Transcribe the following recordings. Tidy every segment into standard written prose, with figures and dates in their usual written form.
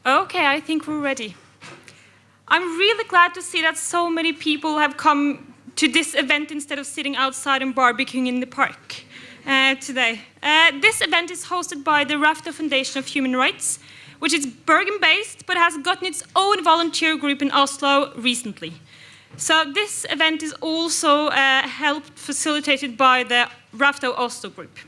Okay, I think we're ready. I'm really glad to see that so many people have come to this event instead of sitting outside and barbecuing in the park today. This event is hosted by the Rafto Foundation of Human Rights, which is Bergen-based but has gotten its own volunteer group in Oslo recently. So this event is also helped facilitated by the Rafto Oslo group.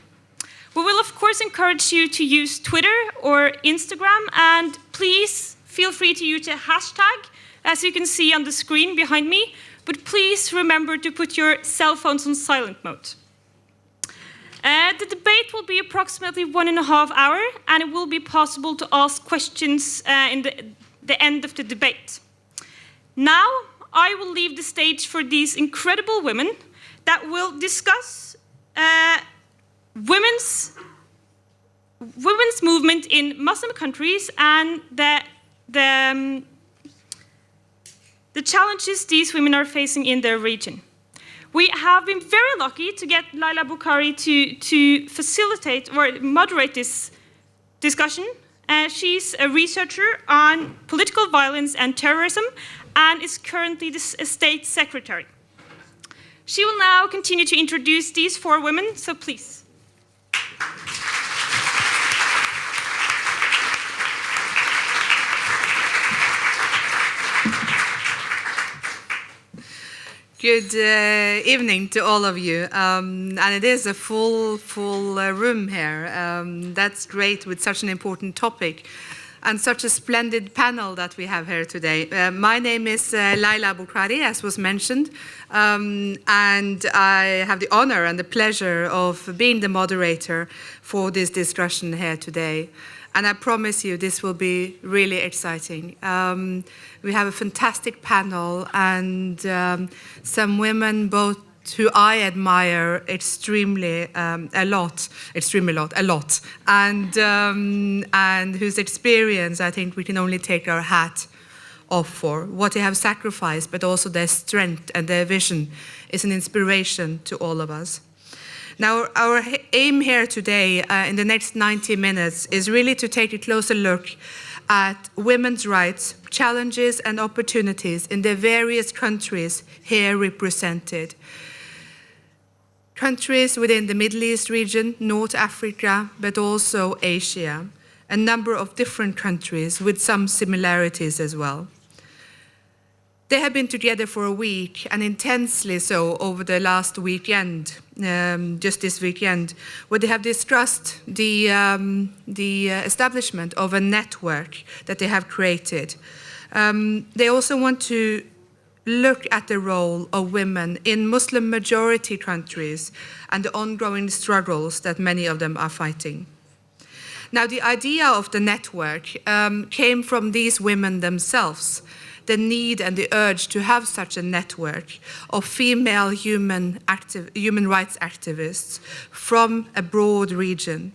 We will of course encourage you to use Twitter or Instagram, and please feel free to use a hashtag, as you can see on the screen behind me, but please remember to put your cell phones on silent mode. The debate will be approximately 1.5 hours, and it will be possible to ask questions in the end of the debate. Now, I will leave the stage for these incredible women that will discuss women's movement in Muslim countries and the challenges these women are facing in their region. We have been very lucky to get Layla Bokhari to facilitate or moderate this discussion. She's a researcher on political violence and terrorism and is currently the state secretary. She will now continue to introduce these 4 women, so please. Good evening to all of you, and it is a full room here. That's great with such an important topic and such a splendid panel that we have here today. My name is Layla Bokhari, as was mentioned, and I have the honor and the pleasure of being the moderator for this discussion here today. And I promise you this will be really exciting. We have a fantastic panel and some women both who I admire extremely a lot, and whose experience I think we can only take our hat off for. What they have sacrificed, but also their strength and their vision is an inspiration to all of us. Now, our aim here today in the next 90 minutes is really to take a closer look at women's rights, challenges and opportunities in the various countries here represented. Countries within the Middle East region, North Africa, but also Asia. A number of different countries with some similarities as well. They have been together for a week, and intensely so over the last weekend, just this weekend, where they have discussed the establishment of a network that they have created. They also want to look at the role of women in Muslim majority countries and the ongoing struggles that many of them are fighting. Now, the idea of the network came from these women themselves, the need and the urge to have such a network of female human rights activists from a broad region.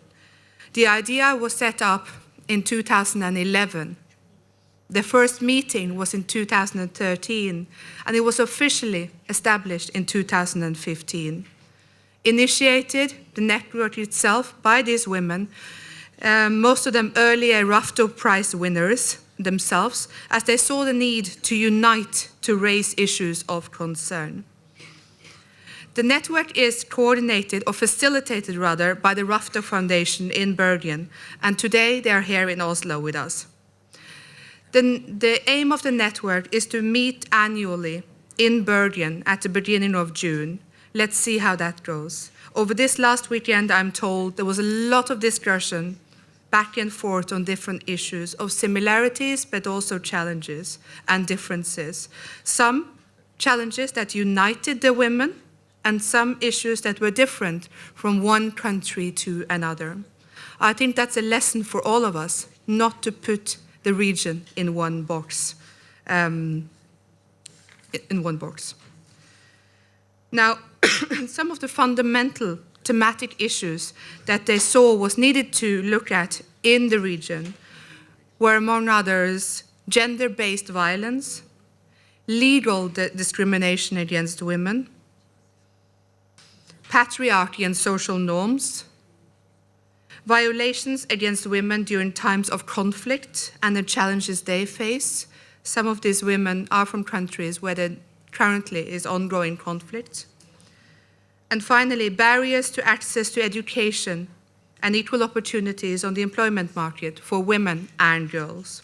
The idea was set up in 2011. The first meeting was in 2013, and it was officially established in 2015. Initiated, the network itself, by these women, most of them earlier Rafto Prize winners themselves, as they saw the need to unite to raise issues of concern. The network is coordinated, or facilitated rather, by the Rafto Foundation in Bergen, and today they are here in Oslo with us. The aim of the network is to meet annually in Bergen at the beginning of June. Let's see how that goes. Over this last weekend, I'm told, there was a lot of discussion back and forth on different issues of similarities, but also challenges and differences. Some challenges that united the women, and some issues that were different from one country to another. I think that's a lesson for all of us, not to put the region in one box. Now, some of the fundamental thematic issues that they saw was needed to look at in the region were, among others, gender-based violence, legal discrimination against women, patriarchy and social norms, violations against women during times of conflict and the challenges they face. Some of these women are from countries where there currently is ongoing conflict. And finally, barriers to access to education and equal opportunities on the employment market for women and girls.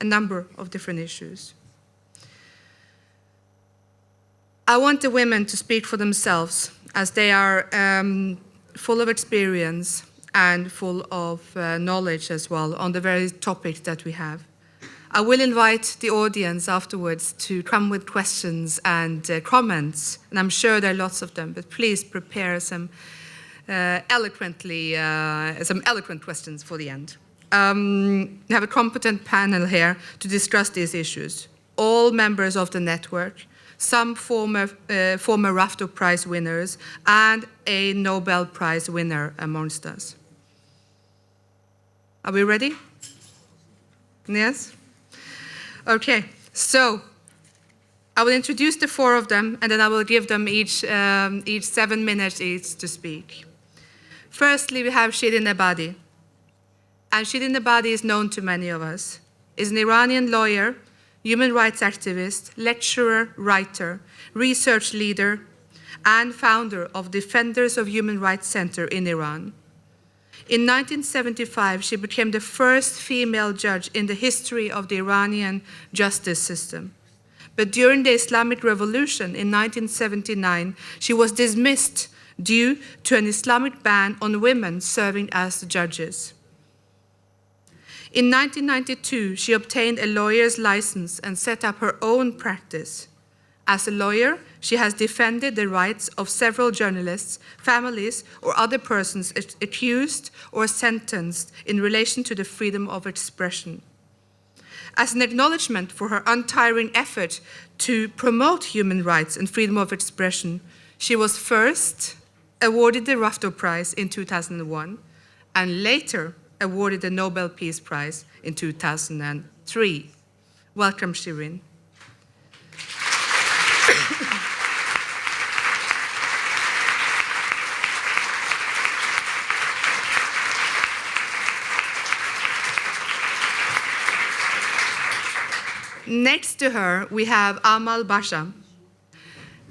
A number of different issues. I want the women to speak for themselves, as they are full of experience and full of knowledge as well on the very topic that we have. I will invite the audience afterwards to come with questions and comments, and I'm sure there are lots of them, but please prepare some eloquent questions for the end. We have a competent panel here to discuss these issues. All members of the network, some former Rafto Prize winners, and a Nobel Prize winner amongst us. Are we ready? Yes? Okay, so I will introduce the four of them, and then I will give them each 7 minutes each to speak. Firstly, we have Shirin Ebadi. And Shirin Ebadi is known to many of us. Is an Iranian lawyer, human rights activist, lecturer, writer, research leader, and founder of Defenders of Human Rights Center in Iran. In 1975, she became the first female judge in the history of the Iranian justice system. But during the Islamic Revolution in 1979, she was dismissed due to an Islamic ban on women serving as judges. In 1992, she obtained a lawyer's license and set up her own practice. As a lawyer, she has defended the rights of several journalists, families, or other persons accused or sentenced in relation to the freedom of expression. As an acknowledgement for her untiring effort to promote human rights and freedom of expression, she was first awarded the Rafto Prize in 2001 and later awarded the Nobel Peace Prize in 2003. Welcome, Shirin. Next to her, we have Amal Basha.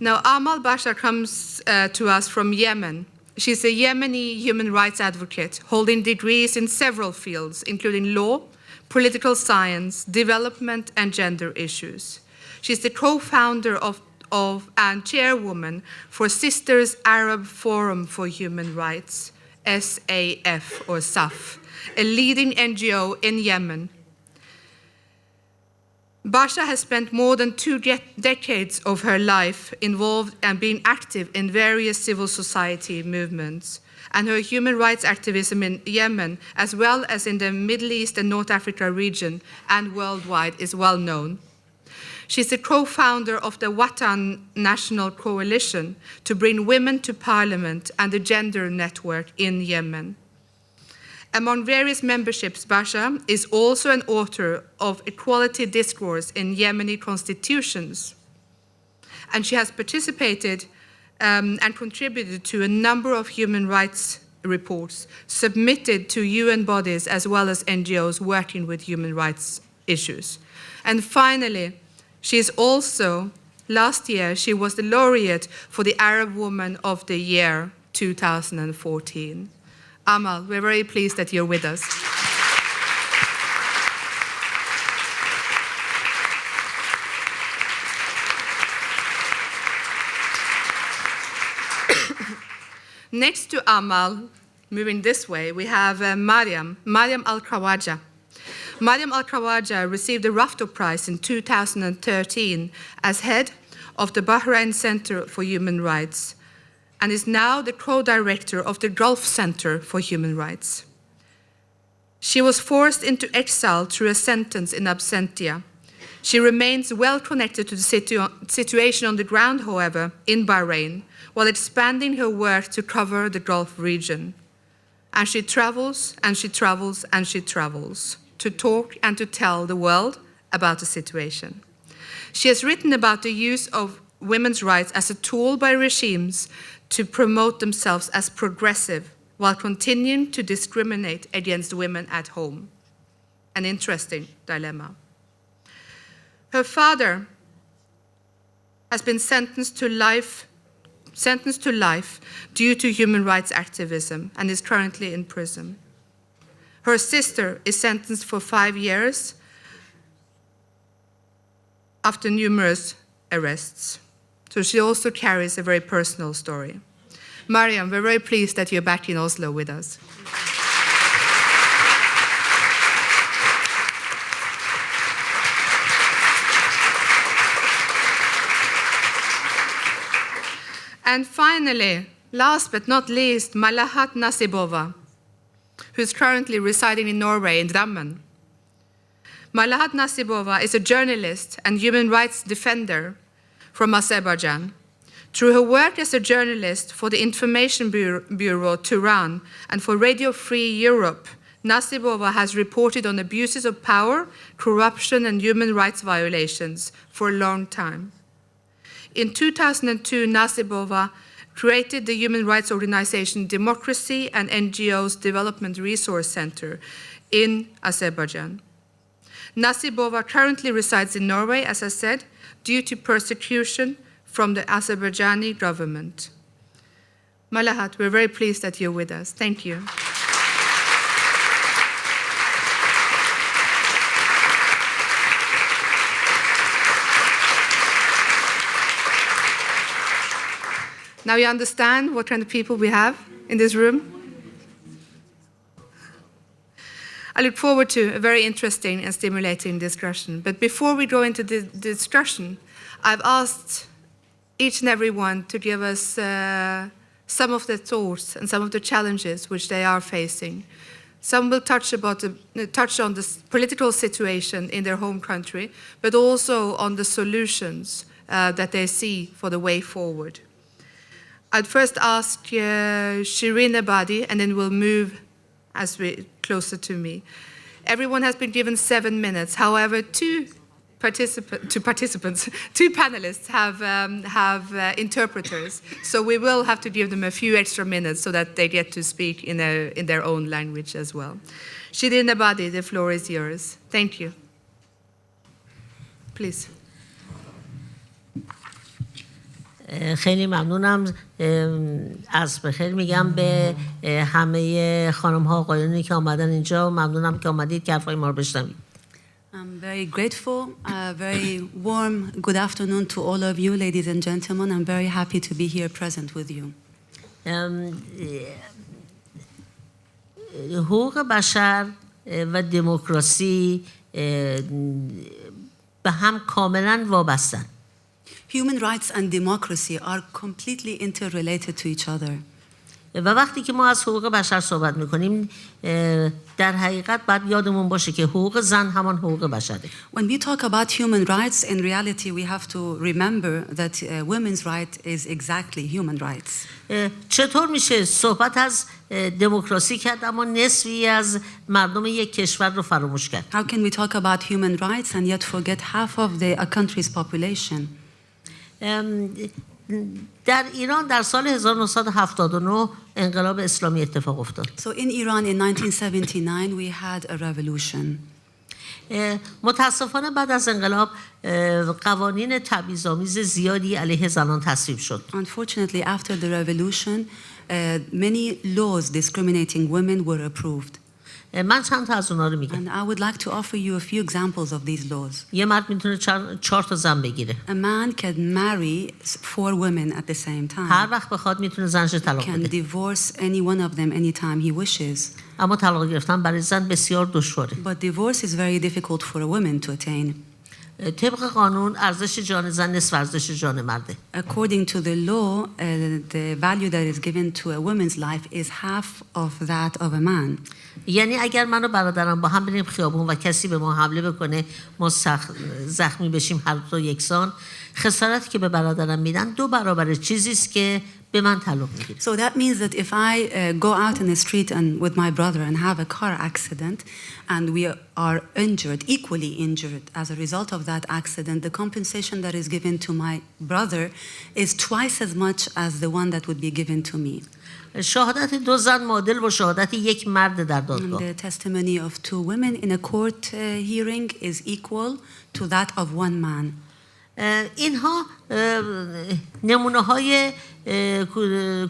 Now, Amal Basha comes to us from Yemen. She's a Yemeni human rights advocate, holding degrees in several fields, including law, political science, development, and gender issues. She's the co-founder of and chairwoman for Sisters Arab Forum for Human Rights, SAF or SAF, a leading NGO in Yemen. Basha has spent more than 2 decades of her life involved and being active in various civil society movements, and her human rights activism in Yemen, as well as in the Middle East and North Africa region and worldwide, is well known. She's the co-founder of the Watan National Coalition to bring women to parliament and the Gender Network in Yemen. Among various memberships, Basha is also an author of Equality Discourse in Yemeni Constitutions. And she has participated and contributed to a number of human rights reports submitted to UN bodies as well as NGOs working with human rights issues. And finally, she is also, last year, she was the laureate for the Arab Woman of the Year 2014. Amal, we're very pleased that you're with us. Next to Amal, moving this way, we have Maryam Al-Khawaja. Maryam Al-Khawaja received the Rafto Prize in 2013 as head of the Bahrain Center for Human Rights, and is now the co-director of the Gulf Center for Human Rights. She was forced into exile through a sentence in absentia. She remains well connected to the situation on the ground, however, in Bahrain, while expanding her work to cover the Gulf region. And she travels, and she travels, and she travels to talk and to tell the world about the situation. She has written about the use of women's rights as a tool by regimes to promote themselves as progressive, while continuing to discriminate against women at home. An interesting dilemma. Her father has been sentenced to life due to human rights activism and is currently in prison. Her sister is sentenced for 5 years after numerous arrests. So she also carries a very personal story. Maryam, we're very pleased that you're back in Oslo with us. And finally, last but not least, Malahat Nasibova, who's currently residing in Norway, in Drammen. Malahat Nasibova is a journalist and human rights defender from Azerbaijan. Through her work as a journalist for the Information Bureau Tehran and for Radio Free Europe, Nasibova has reported on abuses of power, corruption, and human rights violations for a long time. In 2002, Nasibova created the human rights organization Democracy and NGOs Development Resource Center in Azerbaijan. Nasibova currently resides in Norway, as I said, due to persecution from the Azerbaijani government. Malahat, we're very pleased that you're with us. Thank you. Now you understand what kind of people we have in this room? I look forward to a very interesting and stimulating discussion. But before we go into the discussion, I've asked each and every one to give us some of their thoughts and some of the challenges which they are facing. Some will touch on the political situation in their home country, but also on the solutions that they see for the way forward. I'd first ask Shirin Ebadi, and then we'll move as we closer to me. Everyone has been given 7 minutes. However, two panelists have interpreters, so we will have to give them a few extra minutes so that they get to speak in their own language as well. Shirin Ebadi, the floor is yours. Thank you. Please. خیلی ممنونم. عصر بخیر میگم به همه خانم ها آقایونی که آمدن اینجا. ممنونم که آمدید که حرفای ما رو بشنوید. I'm very grateful, very warm good afternoon to all of you, ladies and gentlemen. I'm very happy to be here present with you. حقوق بشر و دموکراسی به هم کاملا وابستن. Human rights and democracy are completely interrelated to each other. و وقتی که ما از حقوق بشر صحبت میکنیم در حقیقت باید یادمون باشه که حقوق زن همان حقوق بشره. When we talk about human rights, in reality we have to remember that women's right is exactly human rights. چطور میشه صحبت از دموکراسی کرد اما نصفی از مردم یک کشور رو فراموش کرد؟ How can we talk about human rights and yet forget half of a country's population? در ایران در سال 1979 انقلاب اسلامی اتفاق افتاد. So in Iran in 1979 we had a revolution. متاسفانه بعد از انقلاب قوانین تبعیض‌آمیز زیادی علیه زنان تصویب شد. Unfortunately, after the revolution, many laws discriminating women were approved. من چند تا از اونها رو میگم. And I would like to offer you a few examples of these laws. یه مرد میتونه 4 تا زن بگیره. A man can marry 4 women at the same time. هر وقت بخواد میتونه زنش طلاق Can بده. divorce any one of them anytime he wishes. اما طلاق گرفتن برای زن بسیار دشواره. But divorce is very difficult for a woman to attain. طبق قانون ارزش جان زن نصف ارزش جان مرده. According to the law, the value that is given to a woman's life is half of that of a man. یعنی اگر من و برادرم با هم بریم خیابون و کسی به ما حمله بکنه ما زخمی بشیم هر دو یکسان، خسارتی که به برادرم میدن 2 برابر چیزی است که به من تعلق میگیره. So that means that if I go out in the street and with my brother and have a car accident and we are injured, equally injured as a result of that accident, the compensation that is given to my brother is twice as much as the one that would be given to me. شهادت دو زن معادل با شهادت یک مرد در دادگاه. The testimony of two women in a court hearing is equal to that of one man. اینها نمونه های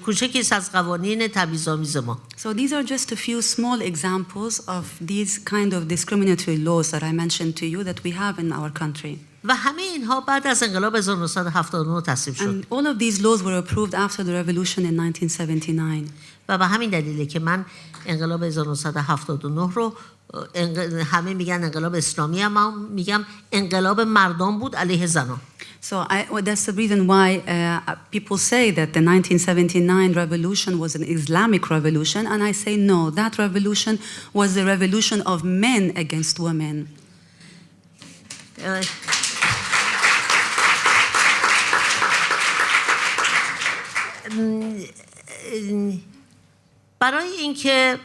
کوچکی از قوانین تبعیض‌آمیز ما. So these are just a few small examples of these kind of discriminatory laws that I mentioned to you that we have in our country. و همه اینها بعد از انقلاب 1979 تصویب شد. And all of these laws were approved after the revolution in 1979. و به همین دلیله که من انقلاب 1979 رو همه میگن انقلاب اسلامی، اما میگم انقلاب مردم بود علیه زنان. So that's the reason why people say that the 1979 revolution was an Islamic revolution, and I say no, that revolution was the revolution of men against women. برای اینکه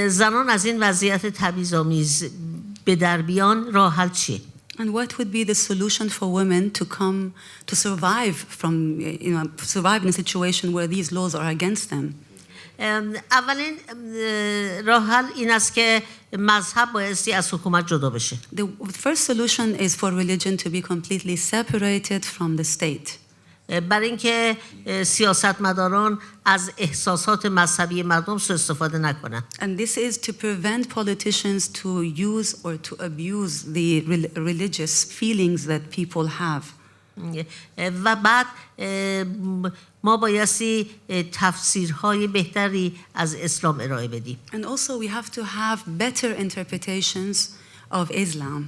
زنان از این وضعیت تبعیض‌آمیز به در بیان راه حل چیه؟ And what would be the solution for women to come to survive from, survive in a situation where these laws are against them? اولین راه حل این است که مذهب بایستی از حکومت جدا بشه. The first solution is for religion to be completely separated from the state. برای اینکه سیاستمداران از احساسات مذهبی مردم سوء استفاده نکنند. And this is to prevent politicians to use or to abuse the religious feelings that people have. و بعد ما بایستی تفسیرهای بهتری از اسلام ارائه بدیم. And also we have to have better interpretations of Islam.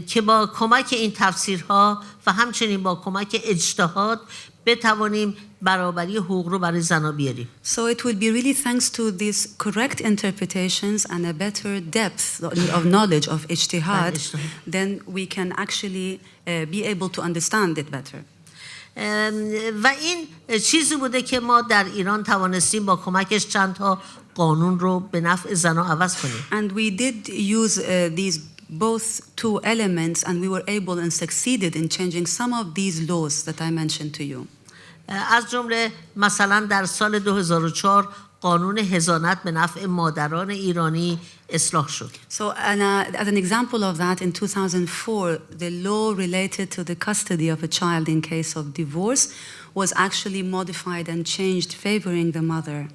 که با کمک این تفسیرها و همچنین با کمک اجتهاد بتوانیم برابری حقوق رو برای زن‌ها بیاریم. So it would be really thanks to these correct interpretations and a better depth of knowledge of ijtihad, then we can actually be able to understand it better. و این چیزی بوده که ما در ایران توانستیم با کمکش چند تا قانون رو به نفع زن‌ها عوض کنیم. And we did use these both two elements and we were able and succeeded in changing some of these laws that I mentioned to you. از جمله مثلا در سال 2004 قانون حضانت به نفع مادران ایرانی اصلاح شد. So as an example of that, in 2004, the law related to the custody of a child in case of divorce was actually modified and changed, favoring the mother.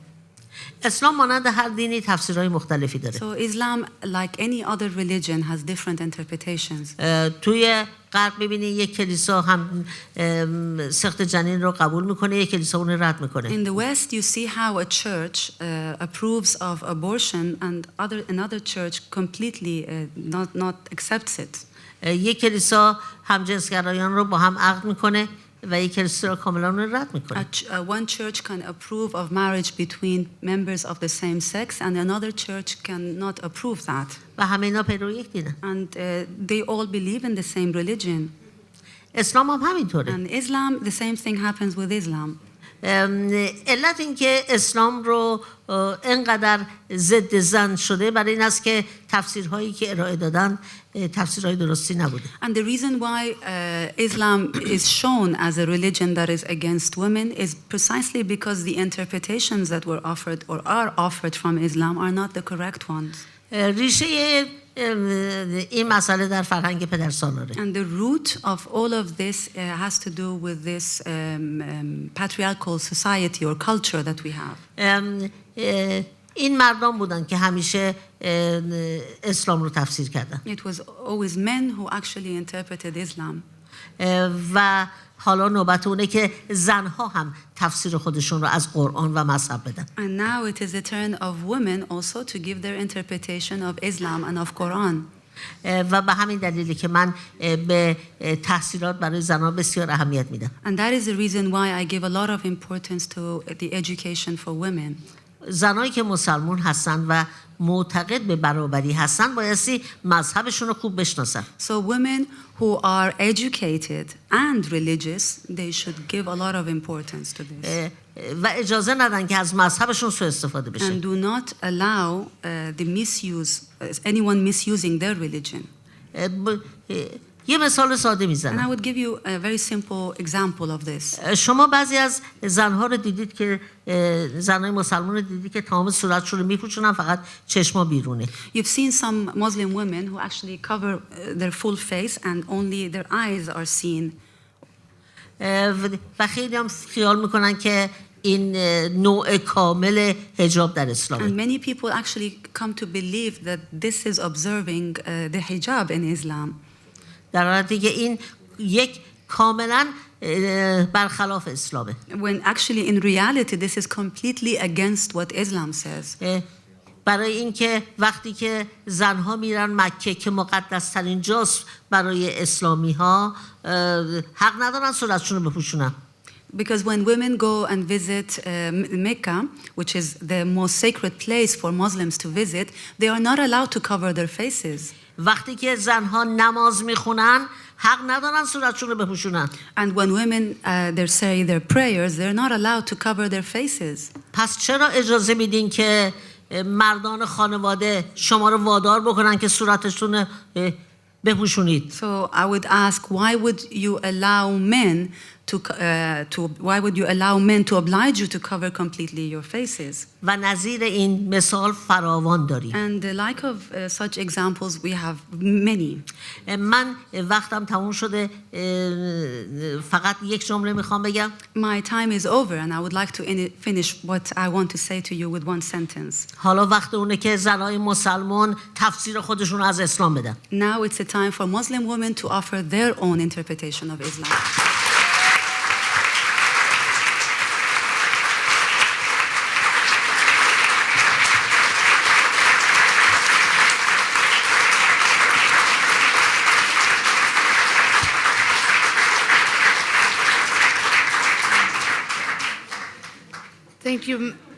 اسلام مانند هر دینی تفسیرهای مختلفی داره. So Islam, like any other religion, has different interpretations. توی غرب می‌بینی یک کلیسا هم سخت جنین رو قبول میکنه، یک کلیسا اون رو رد میکنه. In the West, you see how a church approves of abortion and another church completely not accepts it. یک کلیسا همجنسگرایان رو با هم عقد میکنه و یک کلیسا رو کاملا اون رو رد میکنه. One church can approve of marriage between members of the same sex and another church cannot approve that. و همه اینا پیرو یک دینن. And they all believe in the same religion. اسلام هم همینطوره. And Islam, the same thing happens with Islam. علت این که اسلام رو اینقدر ضد زن شده برای این است که تفسیرهایی که ارائه دادن تفسیرهای درستی نبوده. And the reason why Islam is shown as a religion that is against women is precisely because the interpretations that were offered or are offered from Islam are not the correct ones. ریشه این مسئله در فرهنگ پدرسالاره. And the root of all of this has to do with this patriarchal society or culture that we have. این مردم بودن که همیشه اسلام رو تفسیر کردن. It was always men who actually interpreted Islam. و حالا نوبت اونه که زنها هم تفسیر خودشون رو از قرآن و مذهب بدن. And now it is the turn of women also to give their interpretation of Islam and of Quran. و به همین دلیلی که من به تحصیلات برای زنان بسیار اهمیت میدم. And that is the reason why I give a lot of importance to the education for women. زنایی که مسلمان هستن و معتقد به برابری هستن بایستی مذهبشون رو خوب بشناسن. So women who are educated and religious, they should give a lot of importance to this. و اجازه ندن که از مذهبشون سوء استفاده بشه. And do not allow the misuse, anyone misusing their religion. یه مثال ساده And I میزنم. would give you a very simple example of this. شما بعضی از زنها رو دیدید که زنهای مسلمان رو دیدید که تمام صورتشون رو میپوشونن فقط چشما بیرونه. You've seen some Muslim women who actually cover their full face and only their eyes are seen. و خیلی هم خیال میکنن که این نوع کامل حجاب در And اسلامه. many people actually come to believe that this is observing the hijab in Islam. در حالتی که این یک کاملا برخلاف اسلامه. When actually in reality this is completely against what Islam says. برای اینکه وقتی که زنها میرن مکه که مقدس ترین جاست برای اسلامی ها حق ندارن صورتشون رو بپوشونن. Because when women go and visit Mecca, which is the most sacred place for Muslims to visit, they are not allowed to cover their faces. وقتی که زنها نماز میخونن حق ندارن صورتشون رو بپوشونن. And when women they say their prayers, they're not allowed to cover their faces. پس چرا اجازه میدین که مردان خانواده شما رو وادار بکنن که صورتشون رو بپوشونید؟ So I would ask, why would you allow men to oblige you to cover completely your faces? و نظیر این مثال فراوان داریم. And the like of such examples we have many. من وقتم تموم شده، فقط یک جمله میخوام بگم. My time is over and I would like to finish what I want to say to you with one sentence. حالا وقت اونه که زنای مسلمان تفسیر خودشون از اسلام بدن. Now it's a time for Muslim women to offer their own interpretation of Islam.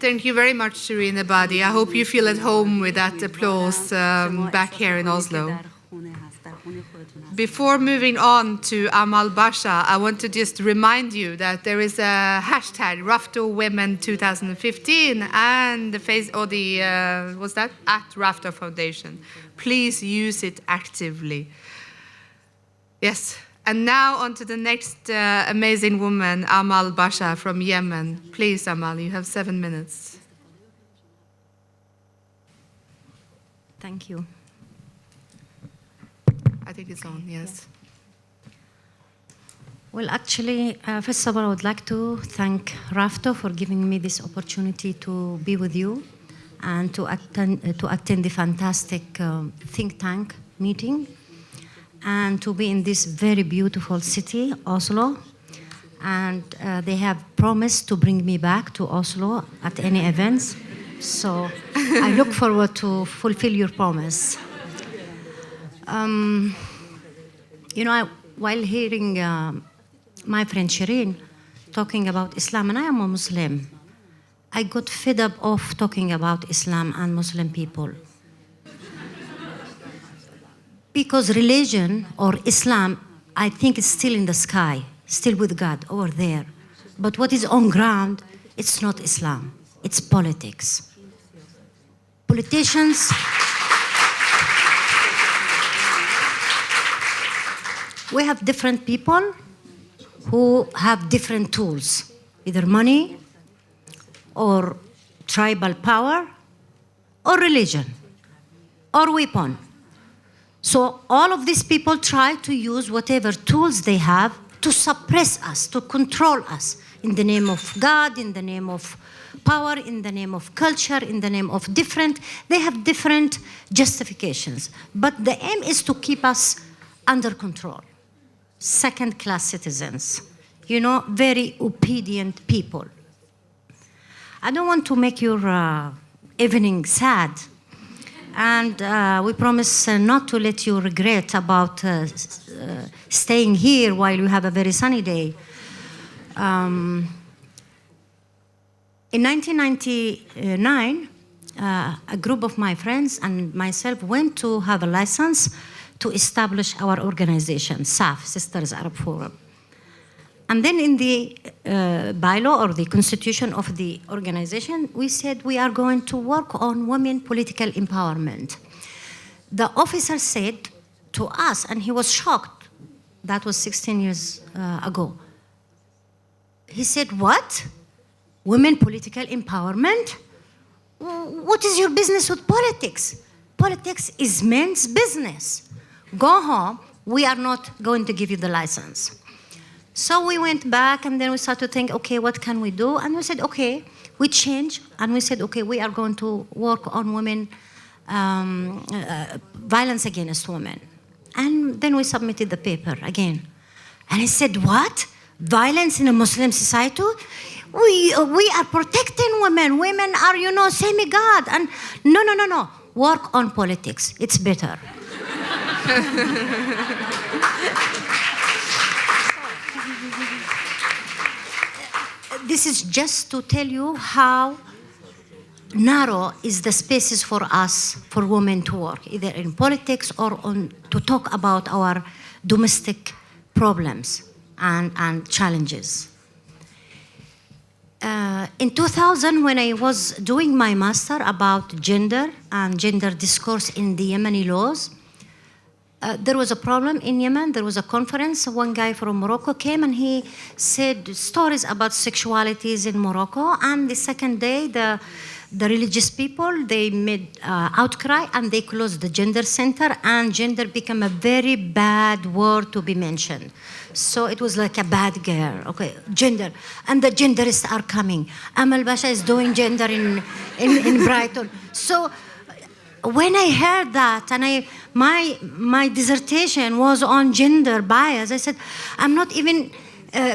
Thank you very much, Shirin Ebadi. I hope you feel at home with that applause back here in Oslo. Before moving on to Amal Basha, I want to just remind you that there is a hashtag Rafto Women 2015 and was that at Rafto Foundation. Please use it actively. Yes. And now on to the next amazing woman, Amal Basha from Yemen. Please, Amal, you have 7 minutes. Thank you. I think it's on, yes. Well, actually, first of all, I would like to thank Rafto for giving me this opportunity to be with you and to attend the fantastic think tank meeting and to be in this very beautiful city, Oslo. And they have promised to bring me back to Oslo at any events. So I look forward to fulfill your promise. While hearing my friend Shirin talking about Islam, and I am a Muslim, I got fed up of talking about Islam and Muslim people. Because religion or Islam, I think is still in the sky, still with God over there. But what is on ground, it's not Islam, it's politics. Politicians, we have different people who have different tools, either money or tribal power or religion or weapon. So all of these people try to use whatever tools they have to suppress us, to control us in the name of God, in the name of power, in the name of culture, in the name of they have different justifications. But the aim is to keep us under control. Second-class citizens, very obedient people. I don't want to make your evening sad. And we promise not to let you regret about staying here while you have a very sunny day. In 1999, a group of my friends and myself went to have a license to establish our organization, SAF, Sisters Arab Forum. And then in the bylaw or the constitution of the organization, we said we are going to work on women political empowerment. The officer said to us, and he was shocked, that was 16 years ago. He said, what? Women political empowerment? What is your business with politics? Politics is men's business. Go home, we are not going to give you the license. So we went back and then we started to think, okay, what can we do? And we said, okay, we changed and we said, okay, we are going to work on women, violence against women. And then we submitted the paper again. And he said, what? Violence in a Muslim society? We are protecting women. Women are, semi-God. And no. Work on politics. It's better. This is just to tell you how narrow is the spaces for us, for women to work, either in politics or to talk about our domestic problems and challenges. In 2000, when I was doing my master about gender and gender discourse in the Yemeni laws, there was a problem in Yemen. There was a conference. One guy from Morocco came and he said stories about sexualities in Morocco. And the second day, the religious people, they made outcry and they closed the gender center, and gender became a very bad word to be mentioned. So it was like a bad girl, okay, gender. And the genderists are coming. Amal Basha is doing gender in Brighton. So when I heard that, and my dissertation was on gender bias, I said, I'm not even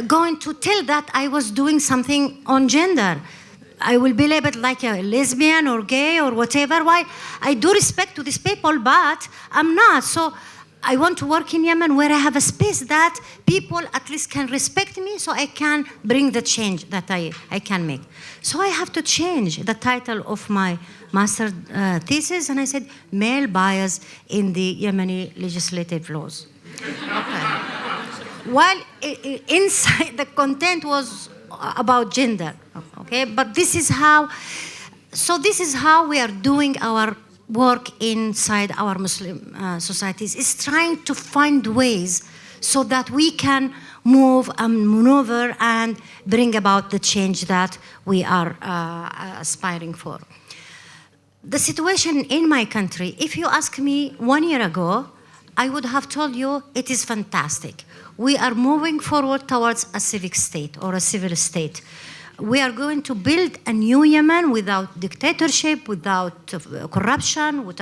going to tell that I was doing something on gender. I will be labeled like a lesbian or gay or whatever. Why? I do respect to these people, but I'm not. So I want to work in Yemen where I have a space that people at least can respect me, so I can bring the change that I can make. So I have to change the title of my master thesis, and I said, male bias in the Yemeni legislative laws. Okay. While inside the content was about gender, okay? But this is how we are doing our work inside our Muslim societies, is trying to find ways so that we can move and maneuver and bring about the change that we are aspiring for. The situation in my country, if you ask me 1 year ago, I would have told you it is fantastic. We are moving forward towards a civic state or a civil state. We are going to build a new Yemen without dictatorship, without corruption.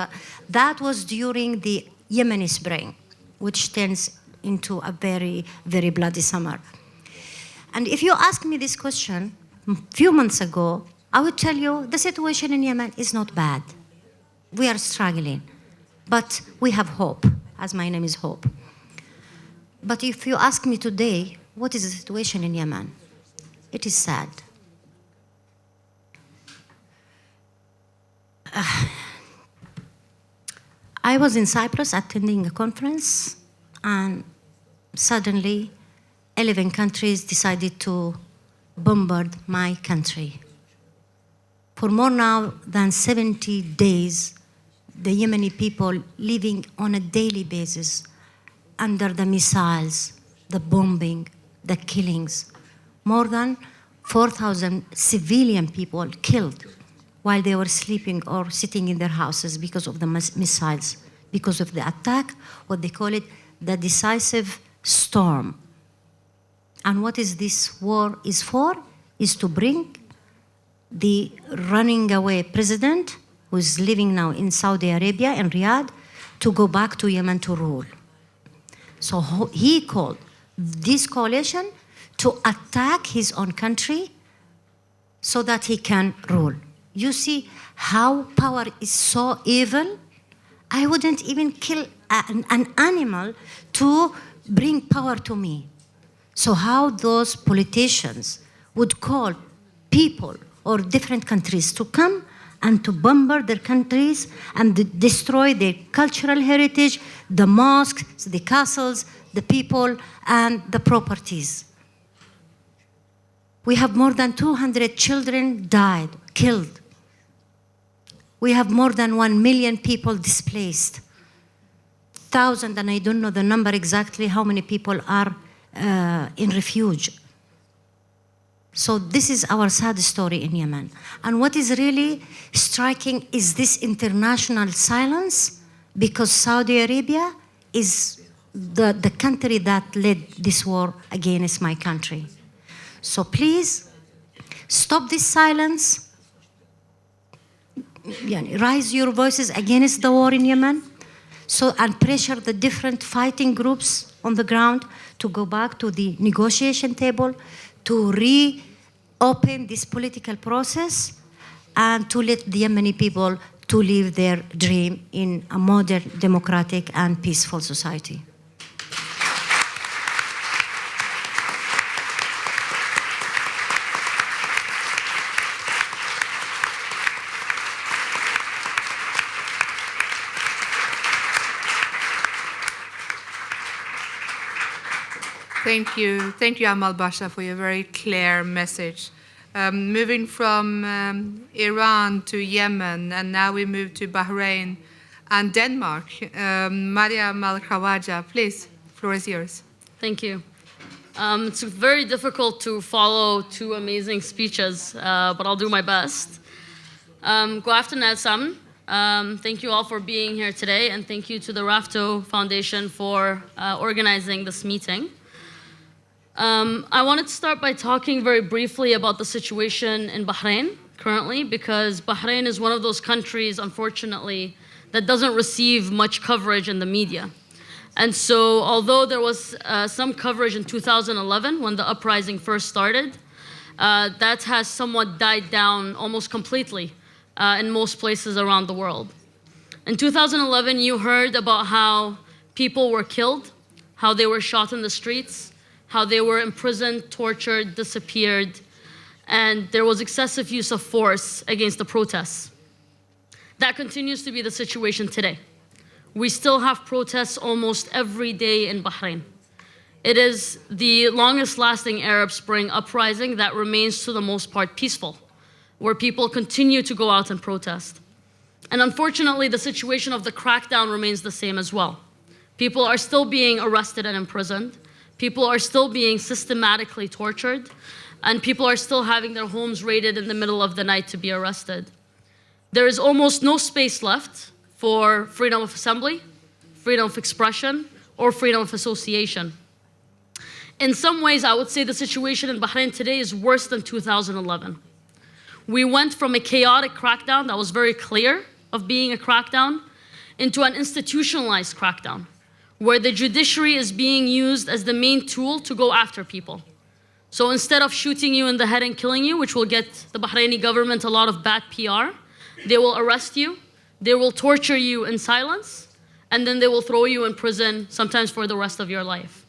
That was during the Yemeni Spring, which turns into a very, very bloody summer. And if you ask me this question a few months ago, I would tell you the situation in Yemen is not bad. We are struggling, but we have hope, as my name is Hope. But if you ask me today, what is the situation in Yemen? It is sad. I was in Cyprus attending a conference, and suddenly 11 countries decided to bombard my country. For more now than 70 days, the Yemeni people living on a daily basis under the missiles, the bombing, the killings. More than 4,000 civilian people killed while they were sleeping or sitting in their houses because of the missiles, because of the attack, what they call it, the decisive storm. And what is this war is for? Is to bring the running away president, who is living now in Saudi Arabia, in Riyadh, to go back to Yemen to rule. So he called this coalition to attack his own country so that he can rule. You see how power is so evil? I wouldn't even kill an animal to bring power to me. So how those politicians would call people or different countries to come and to bombard their countries and destroy their cultural heritage, the mosques, the castles, the people, and the properties. We have more than 200 children died, killed. We have more than 1 million people displaced. Thousand, and I don't know the number exactly how many people are in refuge. So this is our sad story in Yemen. And what is really striking is this international silence, because Saudi Arabia is the country that led this war against my country. So please, stop this silence. Raise your voices against the war in Yemen, and pressure the different fighting groups on the ground to go back to the negotiation table, to reopen this political process, and to let the Yemeni people to live their dream in a modern, democratic, and peaceful society. Thank you, Amal Basha, for your very clear message. Moving from Iran to Yemen, and now we move to Bahrain and Denmark. Maryam Al-Khawaja, please, the floor is yours. Thank you. It's very difficult to follow two amazing speeches, but I'll do my best. God afternoon, Sam. Thank you all for being here today, and thank you to the Rafto Foundation for organizing this meeting. I wanted to start by talking very briefly about the situation in Bahrain currently, because Bahrain is one of those countries, unfortunately, that doesn't receive much coverage in the media. And so, although there was some coverage in 2011 when the uprising first started, that has somewhat died down almost completely in most places around the world. In 2011, you heard about how people were killed, how they were shot in the streets, how they were imprisoned, tortured, disappeared, and there was excessive use of force against the protests. That continues to be the situation today. We still have protests almost every day in Bahrain. It is the longest lasting Arab Spring uprising that remains to the most part peaceful, where people continue to go out and protest. And unfortunately, the situation of the crackdown remains the same as well. People are still being arrested and imprisoned. People are still being systematically tortured, and people are still having their homes raided in the middle of the night to be arrested. There is almost no space left for freedom of assembly, freedom of expression, or freedom of association. In some ways, I would say the situation in Bahrain today is worse than 2011. We went from a chaotic crackdown that was very clear of being a crackdown into an institutionalized crackdown, where the judiciary is being used as the main tool to go after people. So instead of shooting you in the head and killing you, which will get the Bahraini government a lot of bad PR, they will arrest you, they will torture you in silence, and then they will throw you in prison, sometimes for the rest of your life.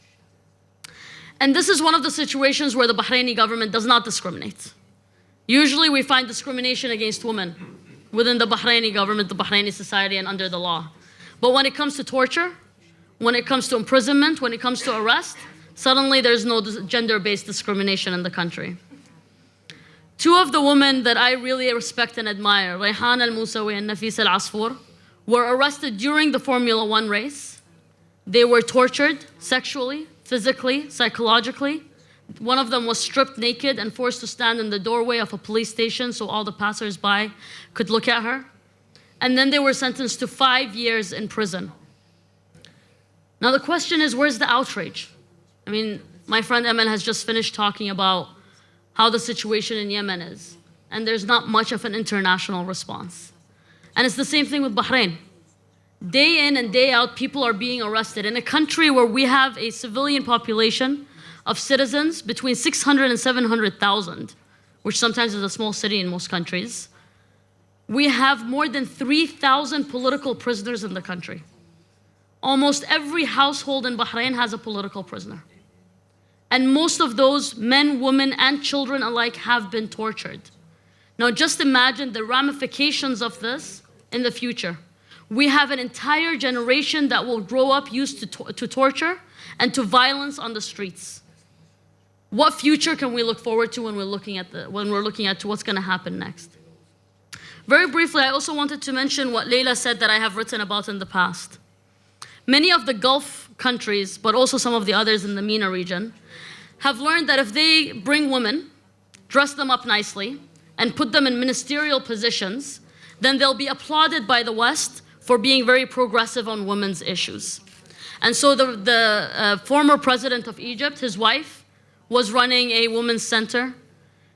And this is one of the situations where the Bahraini government does not discriminate. Usually we find discrimination against women within the Bahraini government, the Bahraini society, and under the law. But when it comes to torture, when it comes to imprisonment, when it comes to arrest, suddenly there's no gender-based discrimination in the country. Two of the women that I really respect and admire, Rayhan al-Musawi and Nafis al-Asfour, were arrested during the Formula One race. They were tortured sexually, physically, psychologically. One of them was stripped naked and forced to stand in the doorway of a police station so all the passers-by could look at her. And then they were sentenced to 5 years in prison. Now the question is, where's the outrage? I mean, my friend Eman has just finished talking about how the situation in Yemen is, and there's not much of an international response. And it's the same thing with Bahrain. Day in and day out, people are being arrested. In a country where we have a civilian population of citizens between 600 and 700,000, which sometimes is a small city in most countries, we have more than 3,000 political prisoners in the country. Almost every household in Bahrain has a political prisoner. And most of those men, women, and children alike have been tortured. Now just imagine the ramifications of this in the future. We have an entire generation that will grow up used to torture and to violence on the streets. What future can we look forward to when we're looking at what's going to happen next? Very briefly, I also wanted to mention what Layla said that I have written about in the past. Many of the Gulf countries, but also some of the others in the MENA region, have learned that if they bring women, dress them up nicely, and put them in ministerial positions, then they'll be applauded by the West for being very progressive on women's issues. And so the former president of Egypt, his wife, was running a women's center.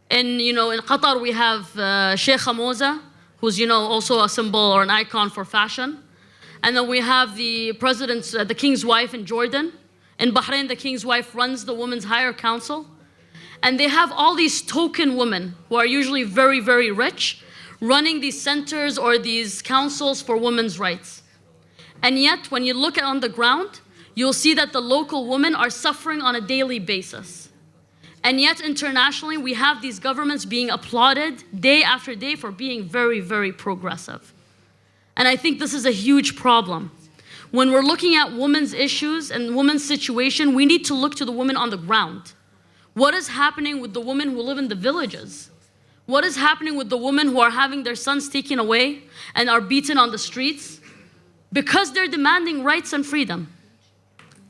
In Qatar, we have Sheikh Hamoza, who's also a symbol or an icon for fashion. And then we have the king's wife in Jordan. In Bahrain, the king's wife runs the Women's Higher Council. And they have all these token women who are usually very, very rich, running these centers or these councils for women's rights. And yet, when you look on the ground, you'll see that the local women are suffering on a daily basis. And yet, internationally, we have these governments being applauded day after day for being very, very progressive. And I think this is a huge problem. When we're looking at women's issues and women's situation, we need to look to the women on the ground. What is happening with the women who live in the villages? What is happening with the women who are having their sons taken away and are beaten on the streets? Because they're demanding rights and freedom.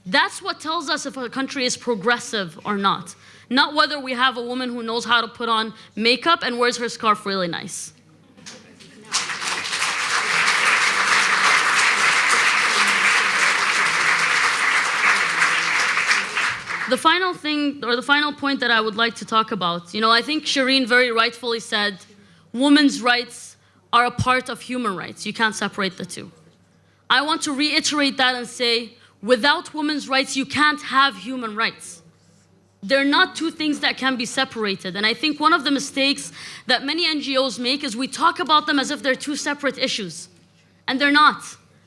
That's what tells us if a country is progressive or not. Not whether we have a woman who knows how to put on makeup and wears her scarf really nice. The final thing, or the final point that I would like to talk about, I think Shirin very rightfully said, women's rights are a part of human rights. You can't separate the two. I want to reiterate that and say, without women's rights, you can't have human rights. They're not two things that can be separated. And I think one of the mistakes that many NGOs make is we talk about them as if they're two separate issues. And they're not.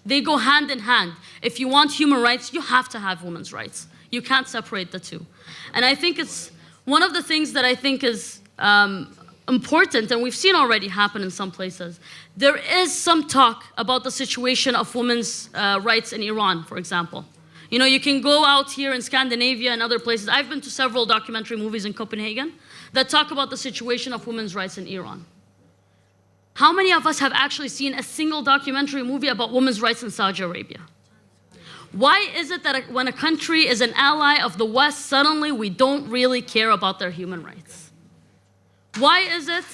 They go hand in hand. If you want human rights, you have to have women's rights. You can't separate the two. And I think it's one of the things that I think is important, and we've seen already happen in some places. There is some talk about the situation of women's rights in Iran, for example. You can go out here in Scandinavia and other places. I've been to several documentary movies in Copenhagen that talk about the situation of women's rights in Iran. How many of us have actually seen a single documentary movie about women's rights in Saudi Arabia? Why is it that when a country is an ally of the West, suddenly we don't really care about their human rights? Why is it?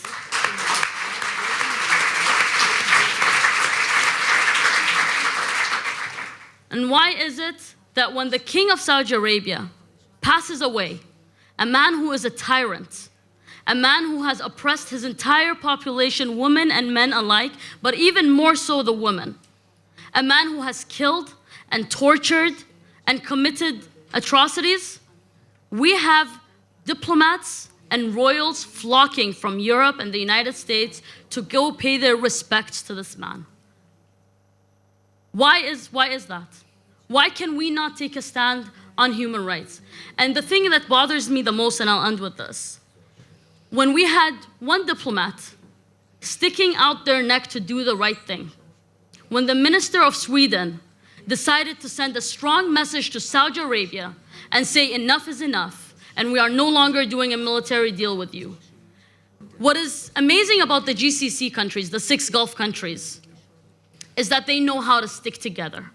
And why is it that when the king of Saudi Arabia passes away, a man who is a tyrant, a man who has oppressed his entire population, women and men alike, but even more so the women, a man who has killed and tortured and committed atrocities, we have diplomats and royals flocking from Europe and the United States to go pay their respects to this man. Why is that? Why can we not take a stand on human rights? And the thing that bothers me the most, and I'll end with this, when we had one diplomat sticking out their neck to do the right thing, when the minister of Sweden decided to send a strong message to Saudi Arabia and say enough is enough, and we are no longer doing a military deal with you. What is amazing about the GCC countries, the 6 Gulf countries, is that they know how to stick together.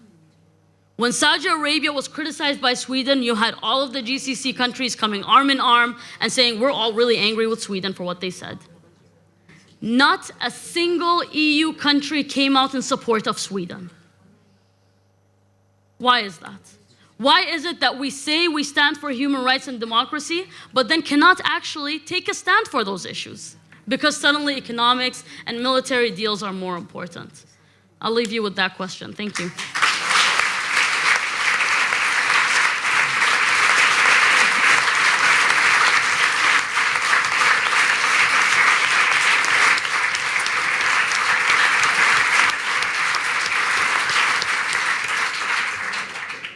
When Saudi Arabia was criticized by Sweden, you had all of the GCC countries coming arm in arm and saying, we're all really angry with Sweden for what they said. Not a single EU country came out in support of Sweden. Why is that? Why is it that we say we stand for human rights and democracy, but then cannot actually take a stand for those issues? Because suddenly economics and military deals are more important. I'll leave you with that question. Thank you.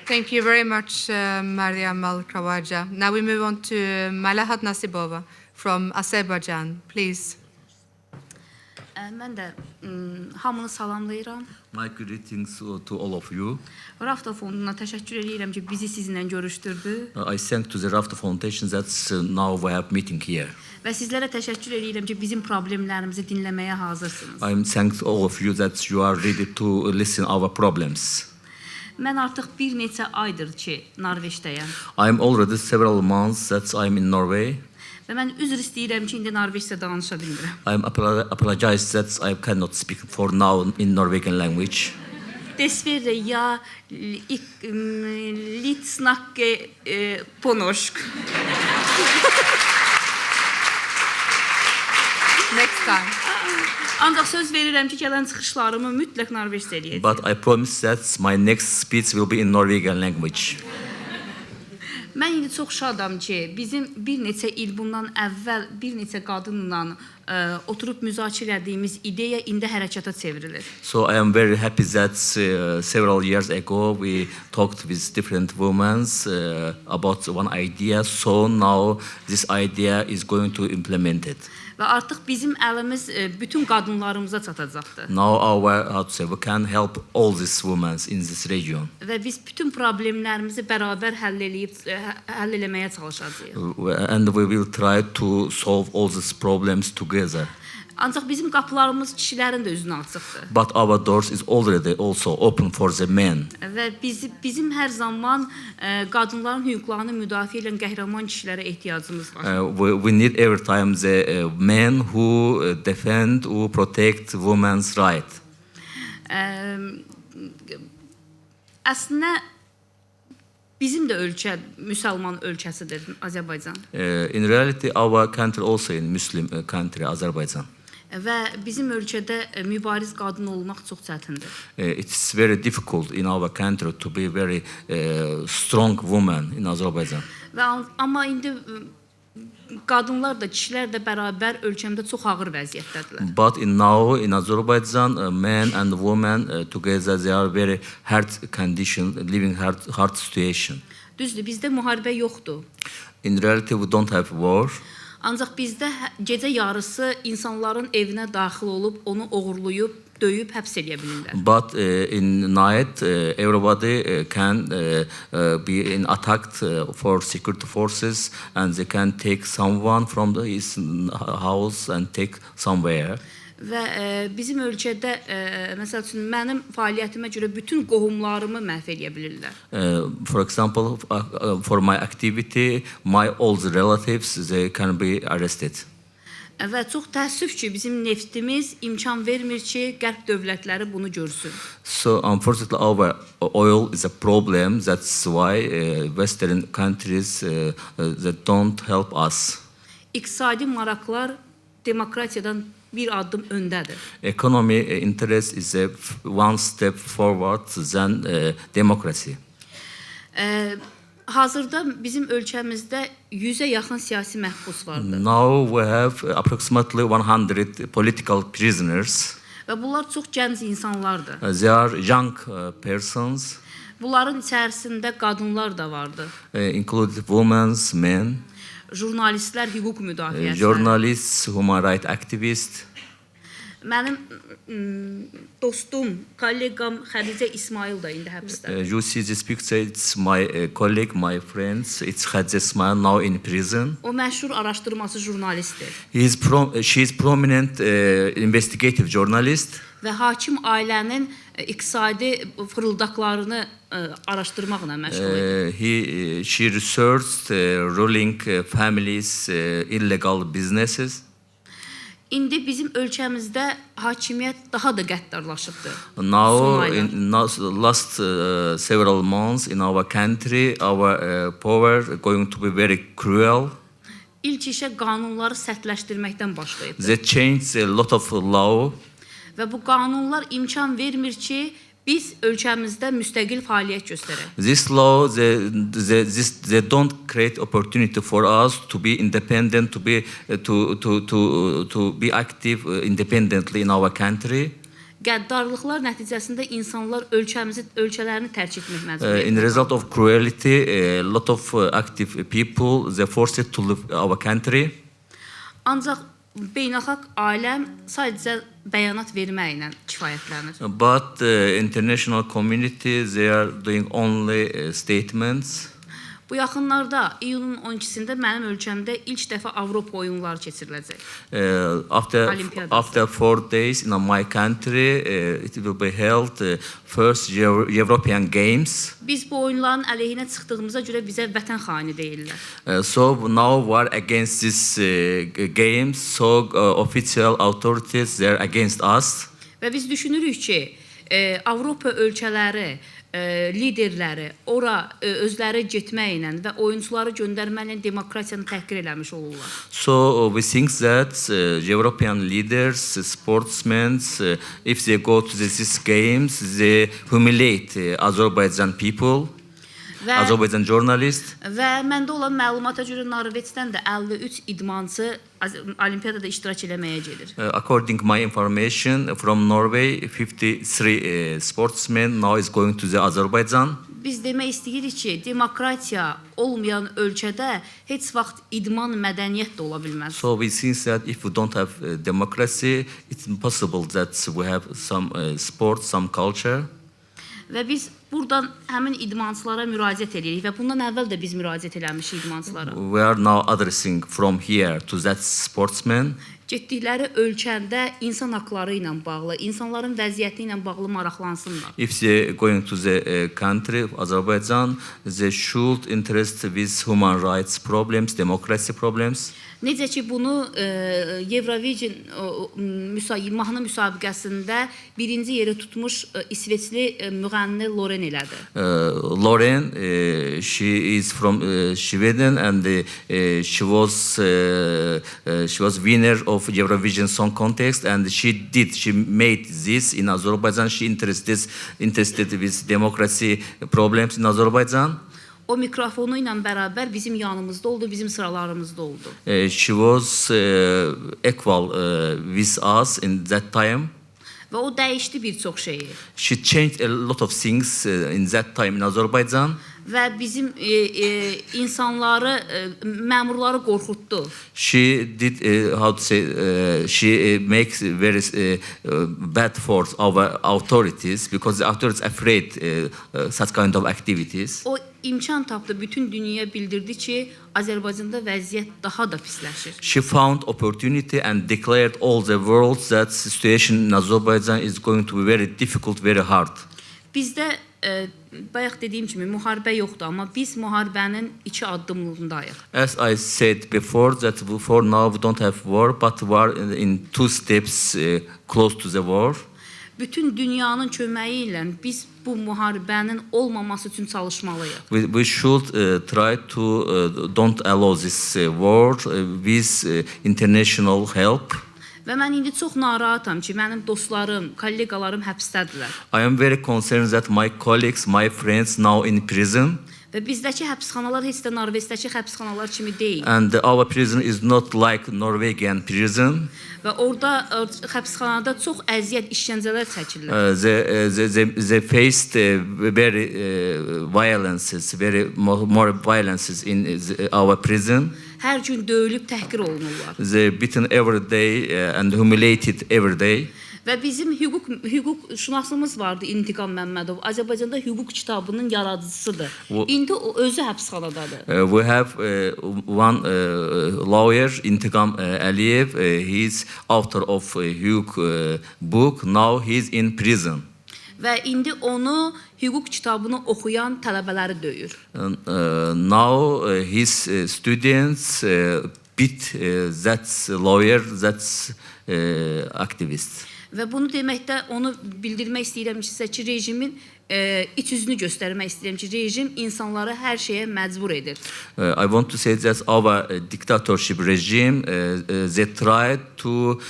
Thank you very much, Maryam Al-Khawaja. Now we move on to Malahat Nasibova from Azerbaijan, please. Mən də hamını salamlayıram. My greetings to all of you. Rafto fonduna təşəkkür edirəm ki, bizi sizinlə görüşdürdü. I thank to the Rafto Foundation that now we have meeting here. Və sizlərə təşəkkür edirəm ki, bizim problemlərimizi dinləməyə hazırsınız. I thank all of you that you are ready to listen our problems. Mən artıq bir neçə aydır ki, Norveçdəyəm. I'm already several months that I'm in Norway. Və mən üzr istəyirəm ki, indi Norveçcə danışa bilmirəm. I apologize that I cannot speak for now in Norwegian language. Dessverre, jeg litt snakke på norsk. Next time. Ancaq söz verirəm ki, gələn çıxışlarımı mütləq Norveçcə eləyəcəm. But I promise that my next speech will be in Norwegian language. Mən indi çox şadam ki, bizim bir neçə il bundan əvvəl bir neçə qadınla oturub müzakirə etdiyimiz ideya indi hərəkata çevrilir. So I am very happy that several years ago we talked with different women about one idea. So now this idea is going to implement it. Və artıq bizim əlimiz bütün qadınlarımıza çatacaqdır. Now we can help all these women in this region. Və biz bütün problemlərimizi bərabər həll eləməyə çalışacağıq. And we will try to solve all these problems together. Ancaq bizim qapılarımız kişilərin də üzünə açıqdır. But our doors is already also open for the men. Və bizim hər zaman qadınların hüquqlarını müdafiə edən qəhrəman kişilərə ehtiyacımız var. We need every time the men who defend, who protect women's right. Əslində bizim də ölkə müsəlman ölkəsidir Azərbaycan. In reality, our country also in Muslim country, Azerbaijan. Və bizim ölkədə mübariz qadın olmaq çox çətindir. It's very difficult in our country to be very strong woman in Azerbaijan. Amma indi qadınlar da, kişilər də bərabər ölkəmdə çox ağır vəziyyətdədirlər. But now in Azerbaijan, men and women together they are very hard condition, living hard situation. Düzdür, bizdə müharibə yoxdur. In reality, we don't have war. Ancaq bizdə gecə yarısı insanların evinə daxil olub, onu oğurlayıb, döyüb, həbs eləyə bilirlər. But in night, everybody can be attacked for security forces, and they can take someone from his house and take somewhere. Və bizim ölkədə, məsəl üçün, mənim fəaliyyətimə görə bütün qohumlarımı məhv eləyə bilirlər. For example, for my activity, my old relatives, they can be arrested. Və çox təəssüf ki, bizim neftimiz imkan vermir ki, qərb dövlətləri bunu görsün. So unfortunately, our oil is a problem. That's why Western countries that don't help us. İqtisadi maraqlar demokratiyadan bir addım öndədir. Economy interest is one step forward than democracy. Hazırda bizim ölkəmizdə 100-ə yaxın siyasi məhbus vardır. Now we have approximately 100 political prisoners. Və bunlar çox gənc insanlardır. They are young persons. Bunların içərisində qadınlar da vardır. Including women, men. Jurnalistlər, hüquq müdafiəçiləri. Journalists, human rights activists. Mənim dostum, kollegam Xədicə İsmail da indi həbsdə. You see this picture, it's my colleague, my friends. It's Xədicə İsmail now in prison. O məşhur araşdırmacı jurnalistdir. She is prominent investigative journalist. Və hakim ailənin iqtisadi fırıldaqlarını araşdırmaqla məşğul edir. She researched ruling families' illegal businesses. İndi bizim ölkəmizdə hakimiyyət daha da qəddarlaşıbdır. Now, in last several months in our country, our power going to be very cruel. İlk işə qanunları sərtləşdirməkdən başlayıb. They changed a lot of law. Və bu qanunlar imkan vermir ki, biz ölkəmizdə müstəqil fəaliyyət göstərək. This law, they don't create opportunity for us to be independent, to be active independently in our country. Qəddarlıqlar nəticəsində insanlar ölkələrini tərk etmək məcburiyyətində. In the result of cruelty, a lot of active people they forced to leave our country. Ancaq beynəlxalq aləm sadəcə bəyanat verməklə kifayətlənir. But the international community, they are doing only statements. Bu yaxınlarda iyunun 12-sində mənim ölkəmdə ilk dəfə Avropa oyunları keçiriləcək. After 4 days in my country, it will be held first European Games. Biz bu oyunların əleyhinə çıxdığımıza görə bizə vətən xaini deyirlər. So now we are against this games. So official authorities, they are against us. Və biz düşünürük ki, Avropa ölkələri liderləri ora özləri getməklə və oyunçuları göndərməklə demokratiyanı təhqir eləmiş olurlar. So we think that European leaders, sportsmen, if they go to these games, they humiliate Azerbaijan people, Azerbaijan journalists. Və məndə olan məlumata görə Norveçdən də 53 idmançı olimpiyadada iştirak eləməyə gedir. According to my information from Norway, 53 sportsmen now is going to the Azerbaijan. Biz demək istəyirik ki, demokratiya olmayan ölkədə heç vaxt idman, mədəniyyət də ola bilməz. So we think that if we don't have democracy, it's impossible that we have some sport, some culture. Və biz buradan həmin idmançılara müraciət edirik və bundan əvvəl də biz müraciət eləmişik idmançılara. We are now addressing from here to that sportsmen. Getdikləri ölkəndə insan haqları ilə bağlı, insanların vəziyyəti ilə bağlı maraqlansınlar. If they going to the country, Azerbaijan, they should interest with human rights problems, democracy problems. Necə ki, bunu Eurovision mahnı müsabiqəsində birinci yeri tutmuş İsveçli müğənni Loren elədi. Loren, she is from Sweden and she was winner of Eurovision Song Contest and she made this in Azerbaijan. She interested with democracy problems in Azerbaijan. O mikrofonu ilə bərabər bizim yanımızda oldu, bizim sıralarımızda oldu. She was equal with us in that time. Və o dəyişdi bir çox şeyi. She changed a lot of things in that time in Azerbaijan. Və bizim insanları, məmurları qorxutdu. She did how to say she makes very bad for our authorities because the authorities afraid such kind of activities. O imkan tapdı, bütün dünyaya bildirdi ki, Azərbaycanda vəziyyət daha da pisləşir. She found opportunity and declared all the world that situation in Azerbaijan is going to be very difficult, very hard. Bizdə bayaq dediyim kimi müharibə yoxdur, amma biz müharibənin 2 addımlığındayıq. As I said before, that for now we don't have war, but we are in 2 steps close to the war. Bütün dünyanın köməyi ilə biz bu müharibənin olmaması üçün çalışmalıyıq. We should try to don't allow this war with international help. Və mən indi çox narahatam ki, mənim dostlarım, kolleqalarım həbsdədirlər. I am very concerned that my colleagues, my friends now in prison. Və bizdəki həbsxanalar heç də Norveçdəki həbsxanalar kimi deyil. And our prison is not like Norwegian prison. Və orada həbsxanada çox əziyyət, işgəncələr çəkirlər. They faced very violences, more violences in our prison. Hər gün döyülüb təhqir olunurlar. They beaten every day and humiliated every day. Və bizim hüquq şünasımız vardı, İntiqam Məmmədov. Azərbaycanda hüquq kitabının yaradıcısıdır. İndi o özü həbsxanadadır. We have one lawyer, İntiqam Əliyev. He is author of a hüquq book. Now he is in prison. Və indi onu hüquq kitabını oxuyan tələbələri döyür. Now his students beat that lawyer, that activist. Və bunu deməkdə onu bildirmək istəyirəm ki, rejimin iç yüzünü göstərmək istəyirəm ki, rejim insanları hər şeyə məcbur edir. I want to say that our dictatorship regime, they try to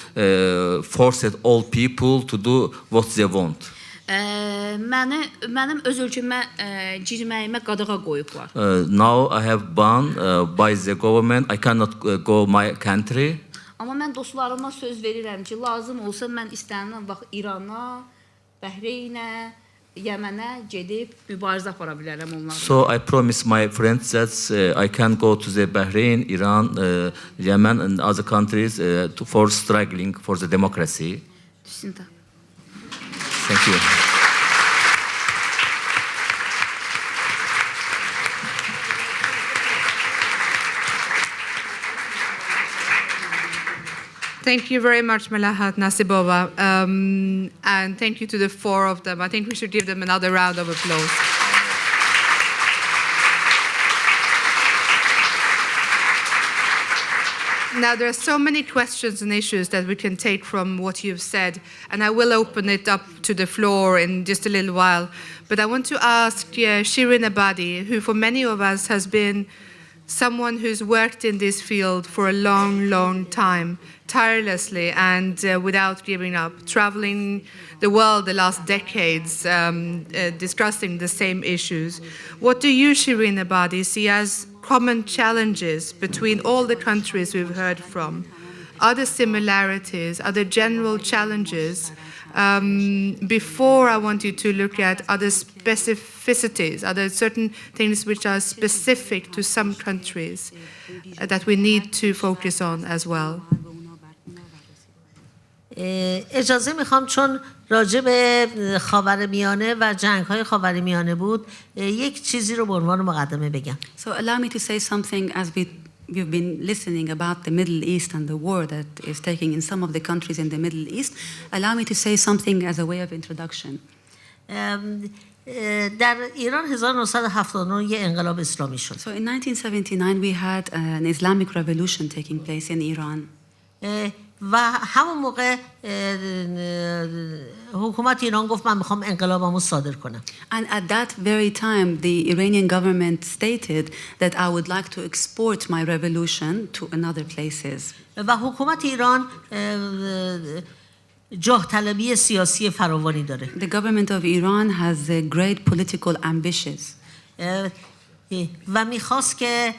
force all people to do what they want. Mənim öz ölkəmə girməyimə qadağa qoyublar. Now I have banned by the government. I cannot go my country. Amma mən dostlarıma söz verirəm ki, lazım olsa mən istənilən vaxt İrana, Bəhreynə, Yəmənə gedib mübarizə apara bilərəm onlarla. So I promise my friends that I can go to the Bahrain, Iran, Yemen, and other countries for struggling for the democracy. Düşündə. Thank you. Thank you very much, Malahat, Nasibova, and thank you to the four of them. I think we should give them another round of applause. Now, there are so many questions and issues that we can take from what you've said, and I will open it up to the floor in just a little while. But I want to ask Shirin Ebadi, who for many of us has been someone who's worked in this field for a long, long time, tirelessly and without giving up, traveling the world the last decades, discussing the same issues. What do you, Shirin Ebadi, see as common challenges between all the countries we've heard from? Are there similarities? Are there general challenges? Before I want you to look at other specificities, are there certain things which are specific to some countries that we need to focus on as well? اجازه میخوام چون راجع به خاورمیانه و جنگ‌های خاورمیانه بود یک چیزی رو به عنوان مقدمه بگم. So allow me to say something as we've been listening about the Middle East and the war that is taking in some of the countries in the Middle East. Allow me to say something as a way of introduction. در ایران 1979 یه انقلاب اسلامی شد. So in 1979 we had an Islamic revolution taking place in Iran. و همون موقع حکومت ایران گفت من میخوام انقلابمو صادر کنم. And at that very time the Iranian government stated that I would like to export my revolution to another places. و حکومت ایران جاه طلبی سیاسی فراوانی داره. The government of Iran has great political ambitions. و میخواست که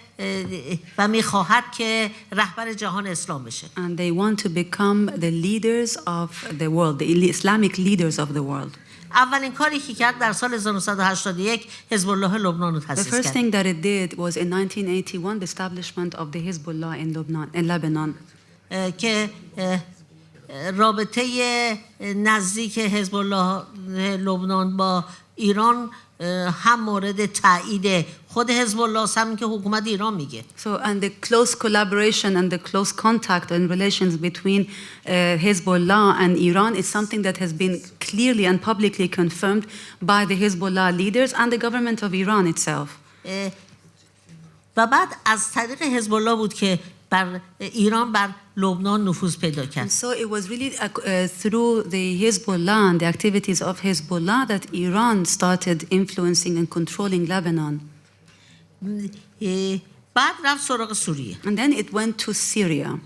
و میخواهد که رهبر جهان اسلام بشه. And they want to become the leaders of the world, the Islamic leaders of the world. اولین کاری که کرد در سال 1981 حزب الله لبنان رو The تأسیس first کرد. thing that it did was in 1981 the establishment of the Hezbollah in Lebanon. که رابطه نزدیک حزب الله لبنان با ایران هم مورد تایید خود حزب الله هم که حکومت ایران میگه. So and the close collaboration and the close contact and relations between Hezbollah and Iran is something that has been clearly and publicly confirmed by the Hezbollah leaders and the government of Iran itself. و بعد از طریق حزب الله بود که ایران بر لبنان نفوذ پیدا کرد. So it was really through the Hezbollah and the activities of Hezbollah that Iran started influencing and controlling Lebanon. بعد رفت سراغ سوریه. And then it went to Syria.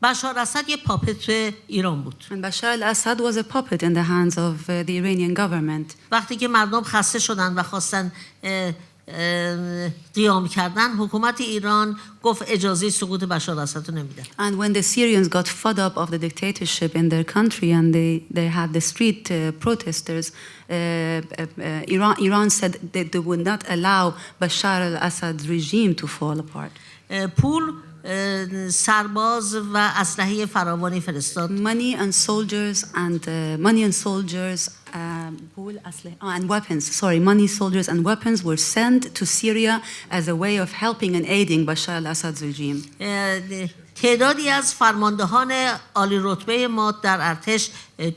بشار اسد یه پاپت ایران بود. And Bashar al-Assad was a puppet in the hands of the Iranian government. وقتی که مردم خسته شدن و خواستن قیام کردن حکومت ایران گفت اجازه سقوط بشار اسد رو نمیدن. And when the Syrians got fed up of the dictatorship in their country and they had the street protesters, Iran said that they would not allow Bashar al-Assad's regime to fall apart. پول سرباز و اسلحه فراوانی فرستاد. Money and soldiers and weapons. Sorry, money, soldiers, and weapons were sent to Syria as a way of helping and aiding Bashar al-Assad's regime. تعدادی از فرماندهان عالی رتبه ما در ارتش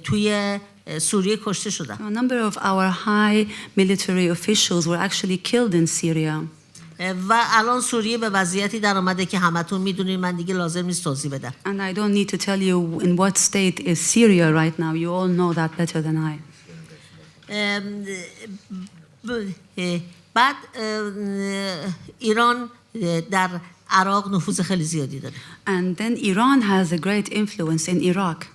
توی سوریه کشته شدند. A number of our high military officials were actually killed in Syria. و الان سوریه به وضعیتی در آمده که همتون میدونید من دیگه لازم نیست توضیح بدم. And I don't need to tell you in what state is Syria right now. You all know that better than I. بعد ایران در عراق نفوذ خیلی زیادی داره. And then Iran has a great influence in Iraq.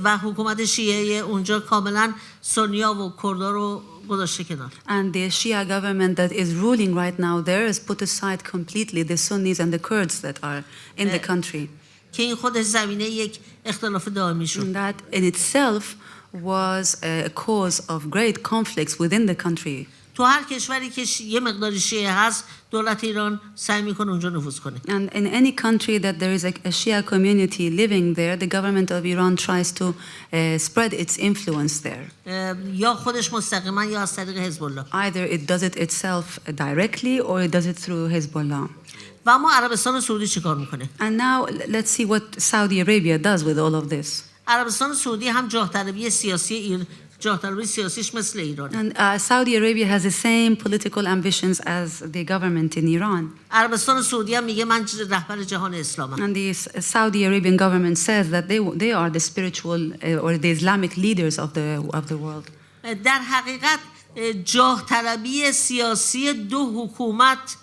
و حکومت شیعه اونجا کاملا سنیا و کردا رو گذاشته کنار. And the Shia government that is ruling right now there has put aside completely the Sunnis and the Kurds that are in the country. که این خودش زمینه یک اختلاف دائمی شد. And that in itself was a cause of great conflicts within the country. تو هر کشوری که یه مقداری شیعه هست دولت ایران سعی میکنه اونجا نفوذ کنه. And in any country that there is a Shia community living there, the government of Iran tries to spread its influence there. یا خودش مستقیما یا از طریق حزب الله. Either it does it itself directly or it does it through Hezbollah. و اما عربستان سعودی چیکار میکنه؟ And now let's see what Saudi Arabia does with all of this. عربستان سعودی هم جاه طلبی سیاسیش مثل ایران. And Saudi Arabia has the same political ambitions as the government in Iran. عربستان سعودی هم میگه من رهبر جهان اسلامم. And the Saudi Arabian government says that they are the spiritual or the Islamic leaders of the world. در حقیقت جاه طلبی سیاسی دو حکومت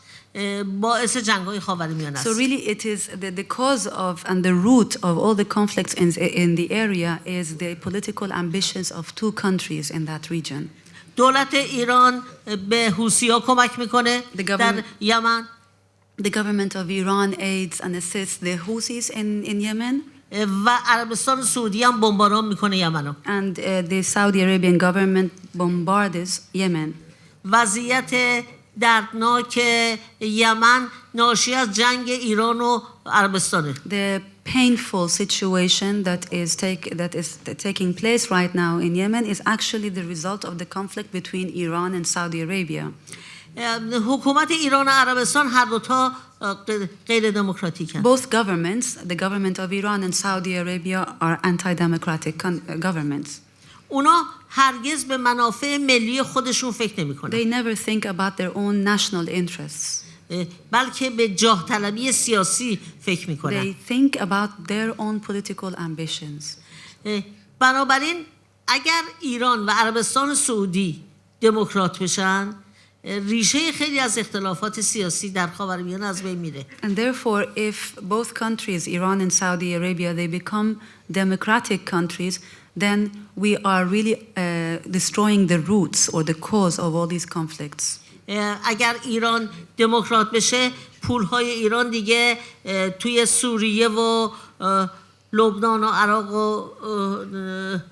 باعث جنگ‌های خاورمیانه است. So really it is the cause of and the root of all the conflicts in the area is the political ambitions of two countries in that region. دولت ایران به حوثی‌ها کمک میکنه در یمن. The government of Iran aids and assists the Houthis in Yemen. و عربستان سعودی هم بمباران میکنه یمنو. And the Saudi Arabian government bombards Yemen. وضعیت دردناک یمن ناشی از جنگ ایران و عربستانه. The painful situation that is taking place right now in Yemen is actually the result of the conflict between Iran and Saudi Arabia. حکومت ایران و عربستان هر دوتا غیر دموکراتیکن. Both governments, the government of Iran and Saudi Arabia, are anti-democratic governments. اونا هرگز به منافع ملی خودشون فکر نمی‌کنن. They never think about their own national interests. بلکه به جاه طلبی سیاسی فکر می‌کنن. They think about their own political ambitions. بنابراین اگر ایران و عربستان سعودی دموکرات بشن ریشه خیلی از اختلافات سیاسی در خاورمیانه از بین میره. And therefore if both countries, Iran and Saudi Arabia, they become democratic countries, then we are really destroying the roots or the cause of all these conflicts. اگر ایران دموکرات بشه پولهای ایران دیگه توی سوریه و لبنان و عراق و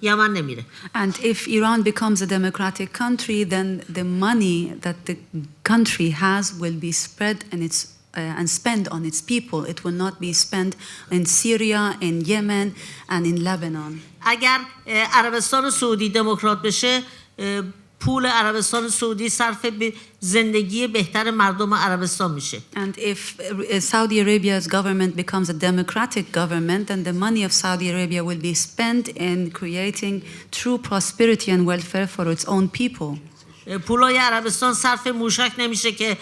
یمن نمیره. And if Iran becomes a democratic country, then the money that the country has will be spread and spent on its people. It will not be spent in Syria, in Yemen, and in Lebanon. اگر عربستان سعودی دموکرات بشه پول عربستان سعودی صرف به زندگی بهتر مردم عربستان میشه. And if Saudi Arabia's government becomes a democratic government, then the money of Saudi Arabia will be spent in creating true prosperity and welfare for its own people. پولای عربستان صرف موشک نمیشه که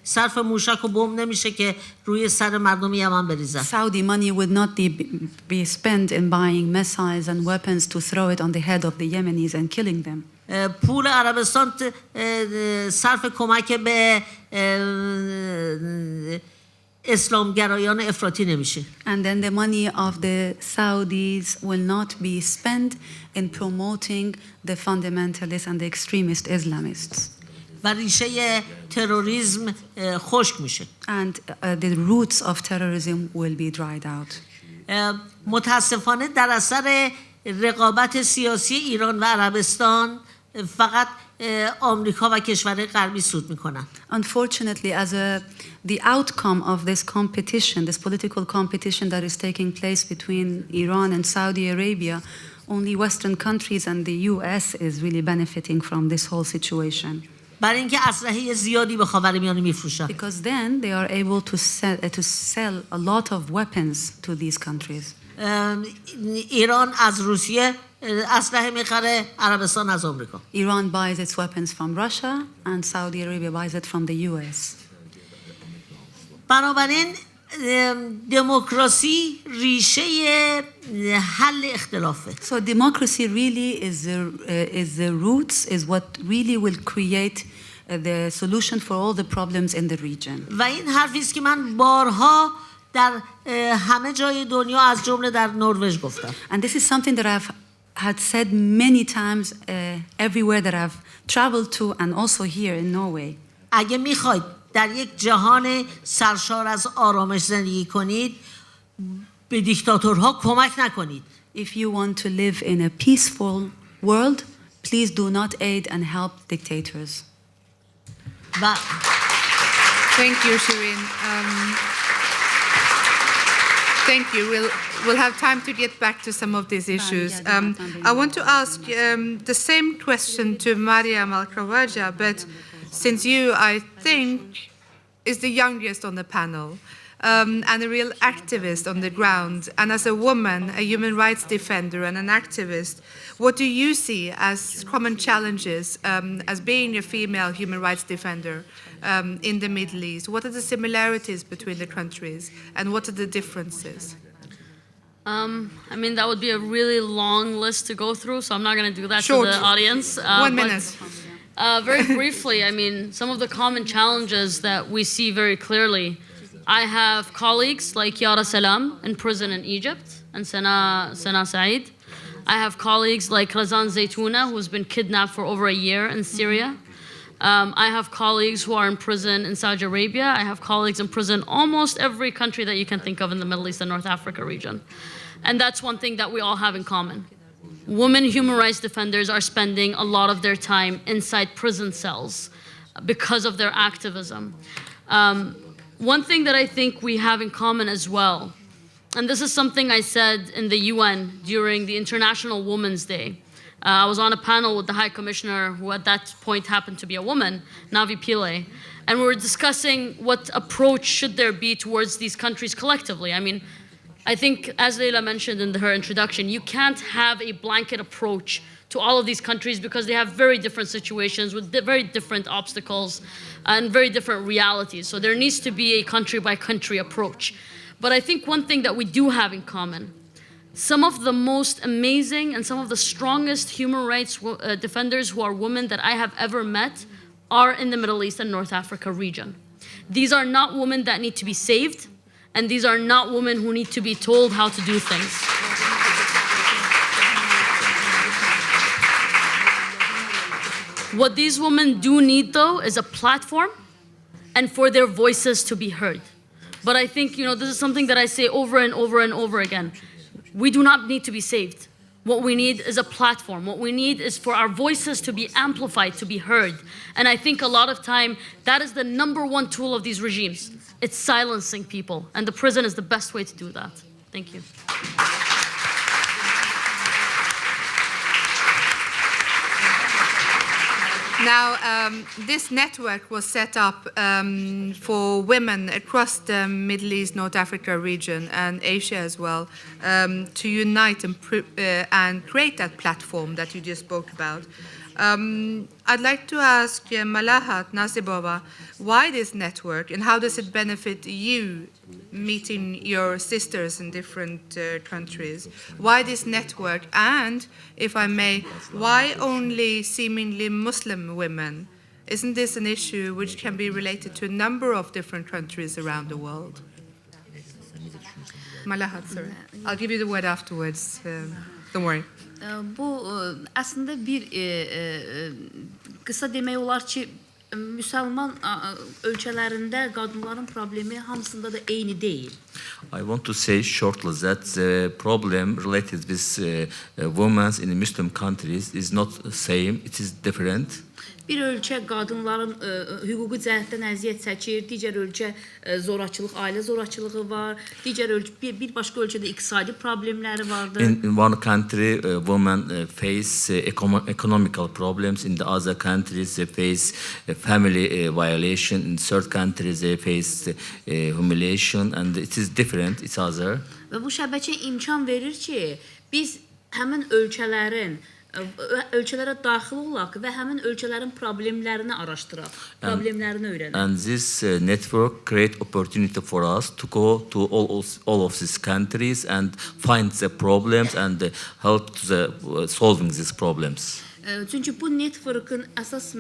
صرف موشک و بمب نمیشه که روی سر مردم یمن بریزن. Saudi money would not be spent in buying missiles and weapons to throw it on the head of the Yemenis and killing them. پول عربستان صرف کمک به اسلامگرایان افراطی نمیشه. And then the money of the Saudis will not be spent in promoting the fundamentalists and the extremist Islamists. و ریشه تروریسم خشک میشه. And the roots of terrorism will be dried out. متاسفانه در اثر رقابت سیاسی ایران و عربستان فقط آمریکا و کشورهای غربی سود میکنن. Unfortunately, the outcome of this competition, this political competition that is taking place between Iran and Saudi Arabia, only Western countries and the US is really benefiting from this whole situation. برای اینکه اسلحه زیادی به خاورمیانه میفروشن. Because then they are able to sell a lot of weapons to these countries. ایران از روسیه اسلحه میخره، عربستان از آمریکا. Iran buys its weapons from Russia and Saudi Arabia buys it from the US. بنابراین دموکراسی ریشه حل اختلافه. So democracy really is the roots, is what really will create the solution for all the problems in the region. و این حرفی است که من بارها در همه جای دنیا از جمله در نروژ گفتم. And this is something that I've had said many times everywhere that I've traveled to and also here in Norway. اگه میخواید در یک جهان سرشار از آرامش زندگی کنید به دیکتاتورها کمک نکنید. if you want to live in a peaceful world, please do not aid and help dictators. Thank you, Shirin. Thank you. We'll have time to get back to some of these issues. I want to ask the same question to Maryam Al-Khawaja, but since you, I think, is the youngest on the panel, and a real activist on the ground, and as a woman, a human rights defender and an activist, what do you see as common challenges as being a female human rights defender in the Middle East? What are the similarities between the countries, and what are the differences? I mean, that would be a really long list to go through, so I'm not going to do that Short. to the audience. 1 minute. Very briefly, I mean, some of the common challenges that we see very clearly. I have colleagues like Yara Salam in prison in Egypt, and Sana Said. I have colleagues like Razan Zaytouna, who's been kidnapped for over a year in Syria. I have colleagues who are in prison in Saudi Arabia. I have colleagues in prison almost every country that you can think of in the Middle East and North Africa region. And that's one thing that we all have in common. Women human rights defenders are spending a lot of their time inside prison cells because of their activism. One thing that I think we have in common as well, and this is something I said in the UN during the International Women's Day. I was on a panel with the High Commissioner, who at that point happened to be a woman, Navi Pillay, and we were discussing what approach should there be towards these countries collectively. I mean, I think, as Layla mentioned in her introduction, you can't have a blanket approach to all of these countries because they have very different situations with very different obstacles and very different realities. So there needs to be a country-by-country approach. But I think one thing that we do have in common, some of the most amazing and some of the strongest human rights defenders who are women that I have ever met are in the Middle East and North Africa region. These are not women that need to be saved, and these are not women who need to be told how to do things. What these women do need, though, is a platform and for their voices to be heard. But I think, this is something that I say over and over and over again. We do not need to be saved. What we need is a platform. What we need is for our voices to be amplified, to be heard. And I think a lot of time, that is the #1 tool of these regimes. It's silencing people. And the prison is the best way to do that. Thank you. Now, this network was set up for women across the Middle East, North Africa region, and Asia as well, to unite and create that platform that you just spoke about. I'd like to ask Malahat, Nasibova, why this network and how does it benefit you meeting your sisters in different countries? Why this network? And, if I may, why only seemingly Muslim women? Isn't this an issue which can be related to a number of different countries around the world? Malahat, sorry. I'll give you the word afterwards. Don't worry. Bu aslında bir kısa demək olar ki, müsəlman ölkələrində qadınların problemi hamısında da eyni deyil. I want to say shortly that the problem related with women in Muslim countries is not the same, it is different. Bir ölkə qadınların hüquqi cəhətdən əziyyət çəkir, digər ölkə zorakılıq, ailə zorakılığı var, digər bir başqa ölkədə iqtisadi problemləri vardır. In one country, women face economical problems. In the other countries, they face family violation. In third countries, they face humiliation, and it is different, it's other. Və bu şəbəkə imkan verir ki, biz həmin ölkələrə daxil olaq və həmin ölkələrin problemlərini araşdıraq, problemlərini öyrənək. And this network create opportunity for us to go to all of these countries and find the problems and help to solving these problems. Çünki bu network'ın əsas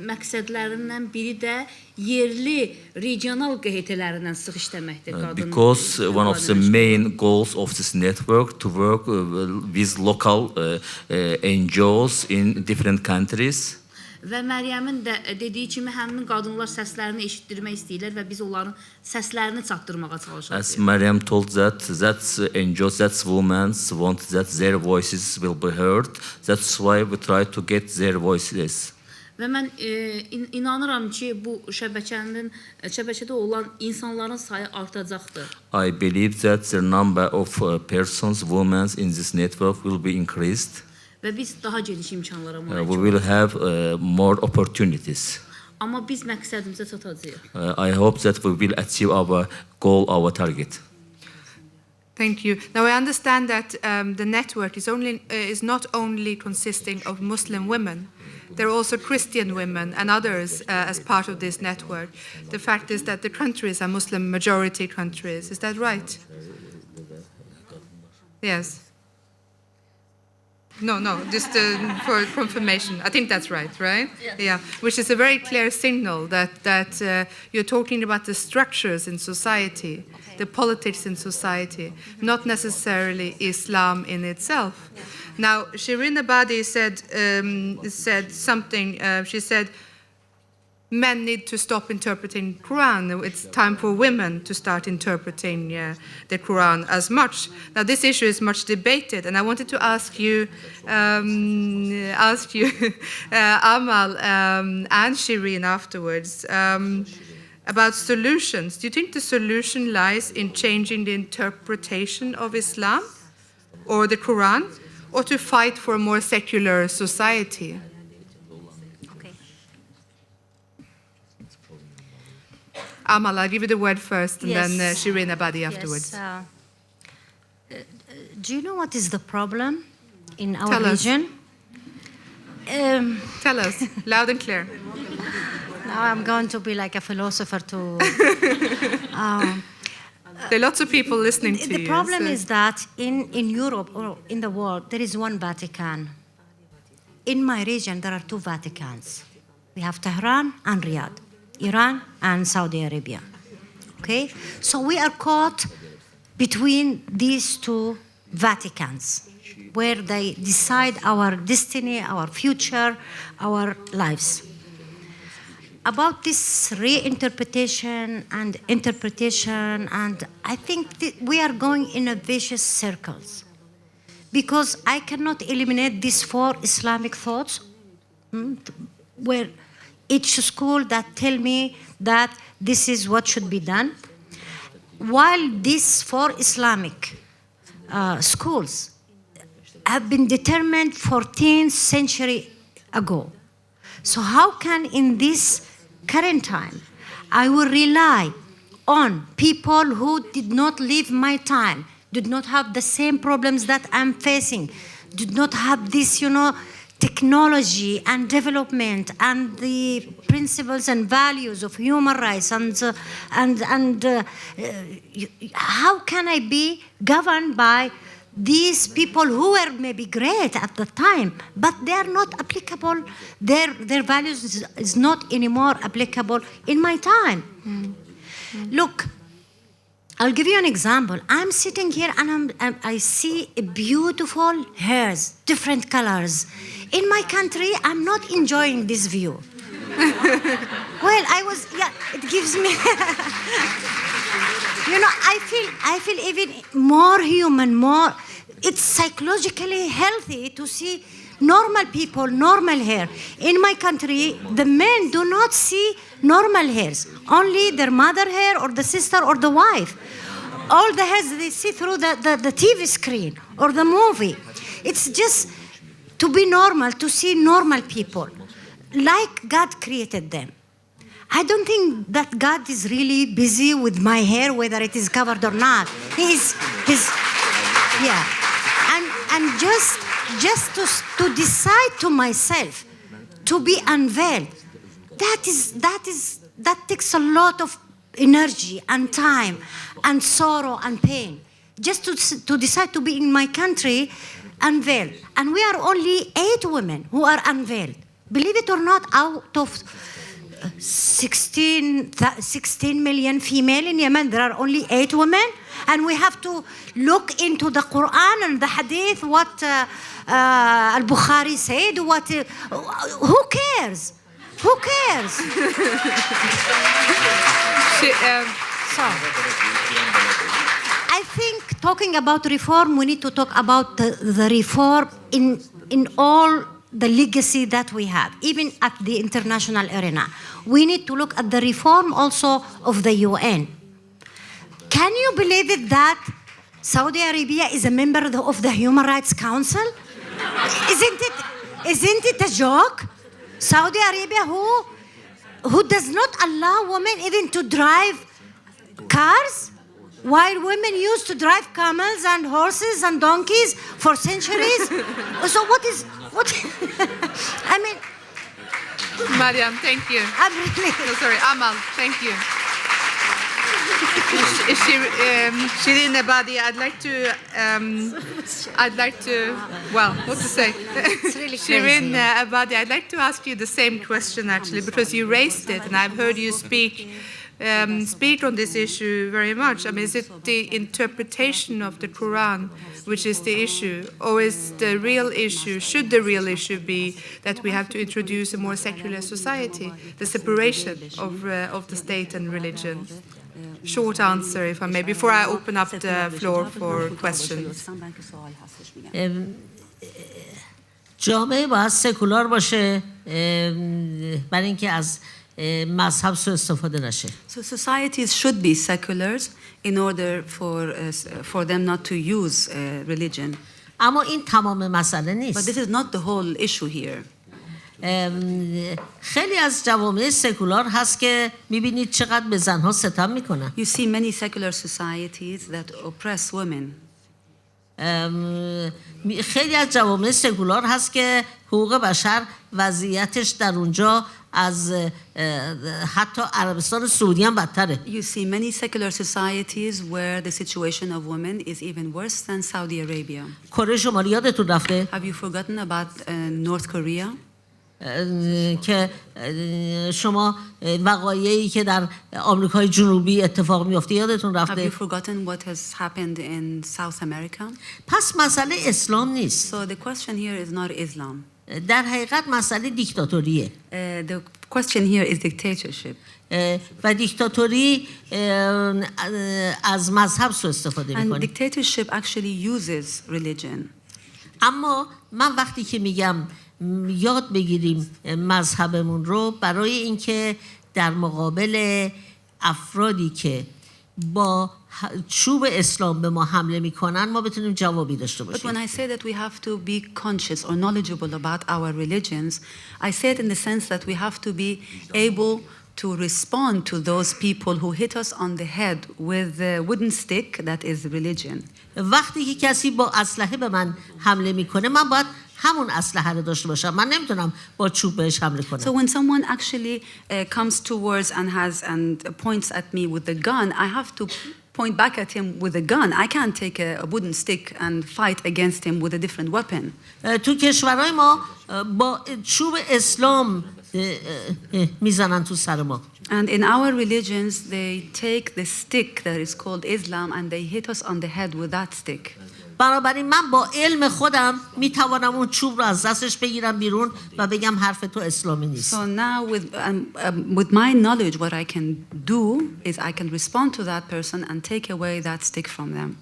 məqsədlərindən biri də yerli regional QHT-lərindən sıx işləməkdir. Because one of the main goals of this network to work with local NGOs in different countries. Və Məryəmin də dediyi kimi həmin qadınlar səslərini eşitdirmək istəyirlər və biz onların səslərini çatdırmağa çalışırıq. As Maryam told that's angels, that's women want that their voices will be heard. That's why we try to get their voices. Və mən inanıram ki, bu şəbəkədə olan insanların sayı artacaqdır. I believe that the number of persons, women in this network will be increased. Və biz daha geniş imkanlara malik We olacağıq. will have more opportunities. Amma biz məqsədimizə çatacağıq. I hope that we will achieve our goal, our target. Thank you. Now I understand that the network is not only consisting of Muslim women. There are also Christian women and others as part of this network. The fact is that the countries are Muslim majority countries. Is that right? Yes. No, just for confirmation. I think that's right? Yeah. Which is a very clear signal that you're talking about the structures in society, the politics in society, not necessarily Islam in itself. Now, Shirin Ebadi said something. She said, men need to stop interpreting Quran. It's time for women to start interpreting the Quran as much. Now, this issue is much debated, and I wanted to ask you, Amal and Shirin afterwards, about solutions. Do you think the solution lies in changing the interpretation of Islam or the Quran, or to fight for a more secular society? Amal, I'll give you the word first, and Yes. then Shirin Ebadi afterwards. Yes, do you know what is the problem in our Tell us. region? Tell us, loud and clear. Now I'm going to be like a philosopher to... There are lots of people listening to the you. problem so- is that in Europe or in the world, there is one Vatican. In my region, there are two Vaticans. We have Tehran and Riyadh, Iran and Saudi Arabia. Okay? So we are caught between these two Vaticans, where they decide our destiny, our future, our lives. About this reinterpretation and interpretation, and I think that we are going in a vicious circles, because I cannot eliminate these four Islamic thoughts, where each school that tell me that this is what should be done, while these four Islamic schools have been determined 14th century ago. So how can in this current time I will rely on people who did not live my time, did not have the same problems that I'm facing, did not have this, technology and development and the principles and values of human rights how can I be governed by these people who were maybe great at the time, but they are not applicable, their values is not anymore applicable in my time. Look, I'll give you an example. I'm sitting here and I see beautiful hairs, different colors. In my country, I'm not enjoying this view. Well, it gives me, I feel even more human, it's psychologically healthy to see normal people, normal hair. In my country, the men do not see normal hairs, only their mother hair or the sister or the wife. All the hairs they see through the TV screen or the movie. It's just to be normal, to see normal people, like God created them. I don't think that God is really busy with my hair, whether it is covered or not. And just to decide to myself to be unveiled, that takes a lot of energy and time and sorrow and pain. Just to decide to be in my country unveiled. And we are only 8 women who are unveiled. Believe it or not, out of 16 million female in Yemen. There are only 8 women. And we have to look into the Quran and the Hadith, what Al-Bukhari said, who cares? Who cares? I think talking about reform, we need to talk about the reform in all the legacy that we have, even at the international arena. We need to look at the reform also of the UN. Can you believe it that Saudi Arabia is a member of the Human Rights Council? Isn't it a joke? Saudi Arabia, who does not allow women even to drive cars, while women used to drive camels and horses and donkeys for centuries. So what? I mean, Maryam, thank you. I'm really... No, sorry, Amal, thank you. Shirin Ebadi, I'd like to, well, what to say? It's really Shirin crazy. Ebadi, I'd like to ask you the same question actually, because you raised it and I've heard you speak on this issue very much. I mean, is it the interpretation of the Quran which is the issue, or is the real issue, should the real issue be that we have to introduce a more secular society, the separation of the state and religion? Short answer, if I may, before I open up the floor for questions. جامعه باید سکولار باشه برای اینکه از مذهب سوء استفاده نشه. So societies should be secular in order for them not to use religion. اما این تمام مسئله But نیست. this is not the whole issue here. خیلی از جوامع سکولار هست که میبینید چقدر به زنها ستم میکنن. You see many secular societies that oppress women. خیلی از جوامع سکولار هست که حقوق بشر وضعیتش در اونجا از حتی عربستان سعودی هم بدتره. You see many secular societies where the situation of women is even worse than Saudi Arabia. کره شمالی یادتون رفته Have you forgotten about North Korea? که شما وقایعی که در آمریکای جنوبی اتفاق میفته یادتون Have you رفته. forgotten what has happened in South America? پس مسئله اسلام نیست. So the question here is not Islam. در حقیقت مسئله دیکتاتوریه. The question here is dictatorship. و دیکتاتوری از مذهب سوء استفاده And میکنه. dictatorship actually uses religion. اما من وقتی که میگم یاد بگیریم مذهبمون رو برای اینکه در مقابل افرادی که با چوب اسلام به ما حمله میکنن ما بتونیم جوابی داشته But when باشیم. I say that we have to be conscious or knowledgeable about our religions, I say it in the sense that we have to be able to respond to those people who hit us on the head with the wooden stick that is religion. وقتی که کسی با اسلحه به من حمله میکنه من باید همون اسلحه رو داشته باشم. من نمیتونم با چوب بهش حمله So کنم. when someone actually comes towards and points at me with the gun, I have to point back at him with a gun. I can't take a wooden stick and fight against him with a different weapon. تو کشورهای ما با چوب اسلام میزنن تو سر ما. And in our religions, they take the stick that is called Islam and they hit us on the head with that stick. بنابراین من با علم خودم میتوانم اون چوب رو از دستش بگیرم بیرون و بگم حرف تو اسلامی نیست. So now with my knowledge, what I can do is I can respond to that person and take away that stick from them.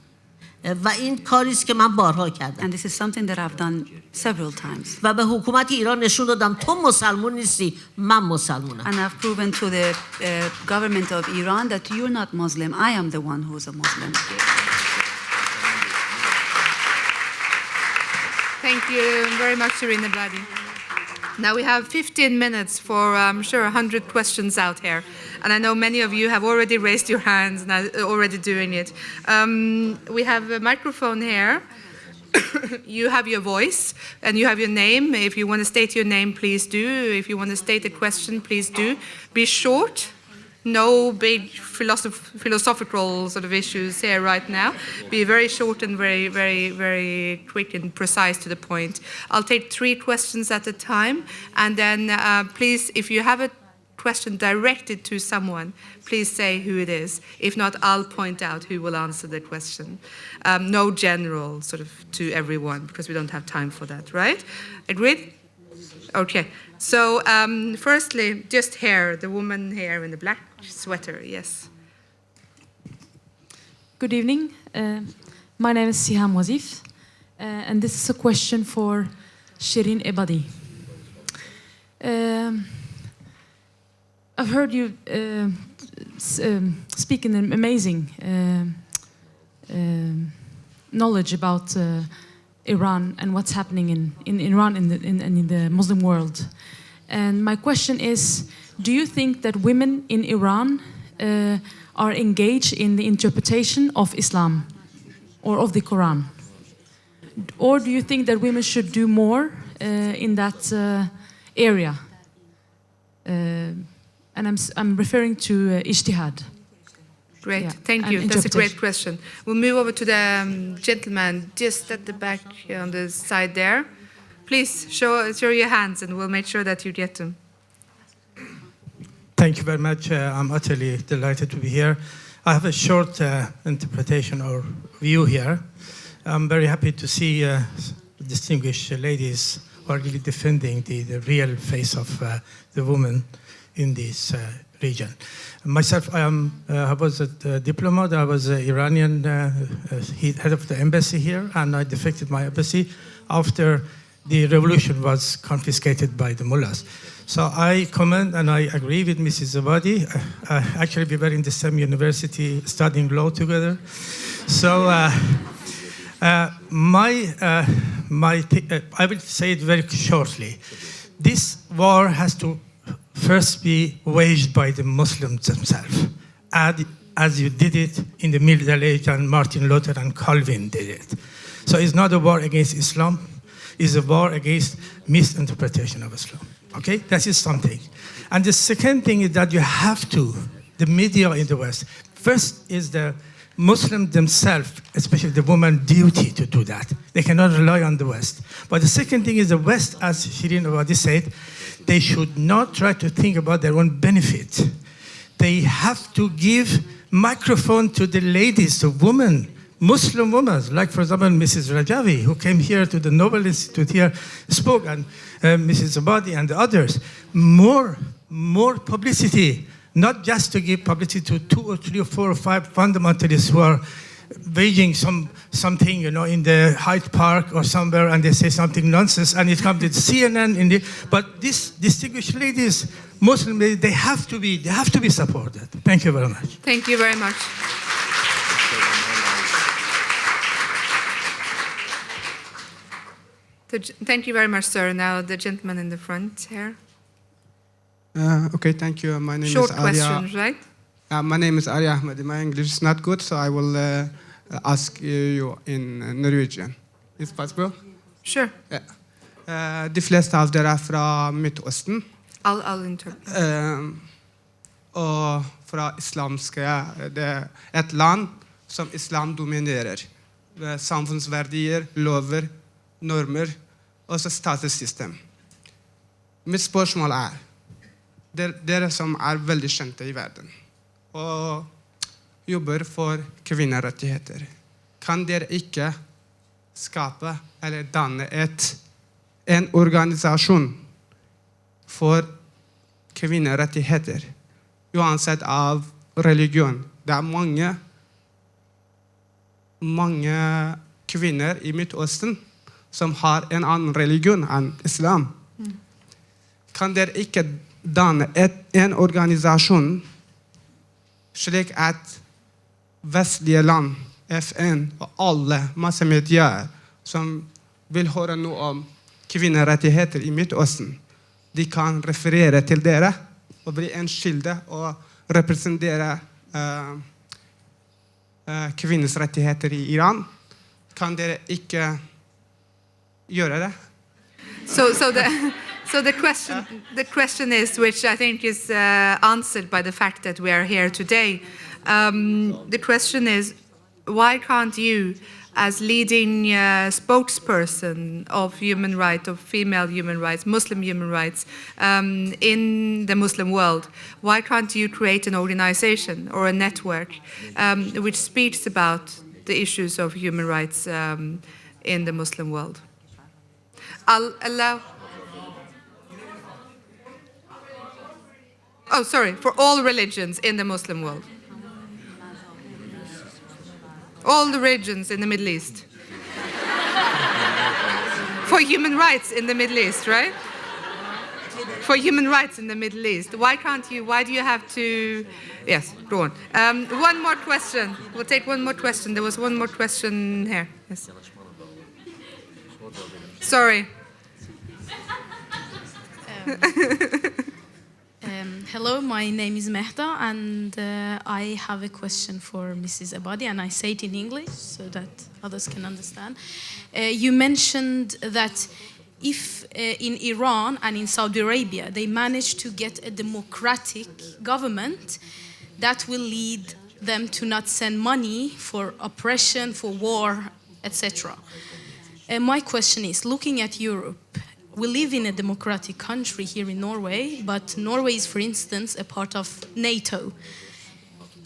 و این کاری است که من بارها کردم. And this is something that I've done several times. و به حکومت ایران نشون دادم تو مسلمون نیستی، من مسلمونم. And I've proven to the government of Iran that you're not Muslim. I am the one who is a Muslim. Thank you very much, Shirin Ebadi. Now we have 15 minutes for, I'm sure, 100 questions out here. And I know many of you have already raised your hands and are already doing it. We have a microphone here. You have your voice and you have your name. If you want to state your name, please do. If you want to state a question, please do. Be short. No big philosophical sort of issues here right now. Be very short and very, very, very quick and precise to the point. I'll take 3 questions at a time. And then please, if you have a question directed to someone, please say who it is. If not, I'll point out who will answer the question. No general sort of to everyone, because we don't have time for that, right? Agreed? Okay. So firstly, just here, the woman here in the black sweater, yes. Good evening. My name is Siham Wazif, and this is a question for Shirin Ebadi. I've heard you speak in an amazing knowledge about Iran and what's happening in Iran and in the Muslim world. And my question is, do you think that women in Iran are engaged in the interpretation of Islam or of the Quran? Or do you think that women should do more in that area? And I'm referring to ijtihad. Great, Yeah, thank you. That's a great question. We'll move over to the gentleman just at the back on the side there. Please show your hands and we'll make sure that you get them. Thank you very much. I'm utterly delighted to be here. I have a short interpretation or view here. I'm very happy to see distinguished ladies who are really defending the real face of the woman in this region. Myself, I was a diplomat. I was an Iranian head of the embassy here, and I defected my embassy after the revolution was confiscated by the mullahs. So I comment and I agree with Mrs. Ebadi. Actually, we were in the same university studying law together. So I will say it very shortly. This war has to first be waged by the Muslims themselves, as you did it in the Middle Age, and Martin Luther and Calvin did it. So it's not a war against Islam, it's a war against misinterpretation of Islam. Okay, that is something. And the second thing is that you have to, the media in the West, first is the Muslims themselves, especially the woman, duty to do that. They cannot rely on the West. But the second thing is the West, as Shirin Ebadi said, they should not try to think about their own benefit. They have to give microphone to the ladies, to women, Muslim women, like for example Mrs. Rajavi, who came here to the Nobel Institute here, spoke, and Mrs. Ebadi and the others. More publicity, not just to give publicity to 2 or 3 or 4 or 5 fundamentalists who are waging something, you know, in the Hyde Park or somewhere, and they say something nonsense, and it comes to CNN. But these distinguished ladies, Muslim ladies, they have to be supported. Thank you very much. Thank you very much. Thank you very much, sir. Now the gentleman in the front here. Okay, thank you. My name Short is Arya. questions, right? My name is Arya Ahmedi. My English is not good, so I will ask you in Norwegian. Is it possible? Sure. De fleste av dere er fra Midtøsten. I'll interpret. Og fra islamske, det er et land som islam dominerer. Samfunnsverdier, lover, normer, og så statssystem. Mitt spørsmål er, dere som er veldig kjente i verden, og jobber for kvinnerettigheter, kan dere ikke skape eller danne en organisasjon for kvinnerettigheter, uansett av religion? Det er mange kvinner i Midtøsten som har en annen religion enn islam. Kan dere ikke danne en organisasjon slik at vestlige land, FN og alle massemedier som vil høre noe om kvinnerettigheter i Midtøsten, de kan referere til dere og bli en kilde og representere kvinners rettigheter i Iran? Kan dere ikke gjøre det? So the question is, which I think is answered by the fact that we are here today. The question is, why can't you as leading spokesperson of human rights, of female human rights, Muslim human rights in the Muslim world, why can't you create an organization or a network which speaks about the issues of human rights in the Muslim world? I'll allow... Oh, sorry, for all religions in the Muslim world. All the religions in the Middle East. For human rights in the Middle East, right? For human rights in the Middle East. Why can't you, why do you have to... Yes, go on. One more question. We'll take one more question. There was one more question here. Yes. Sorry. Hello, my name is Mehda, and I have a question for Mrs. Ebadi, and I say it in English so that others can understand. You mentioned that if in Iran and in Saudi Arabia they manage to get a democratic government, that will lead them to not send money for oppression, for war, etc. My question is, looking at Europe, we live in a democratic country here in Norway, but Norway is, for instance, a part of NATO.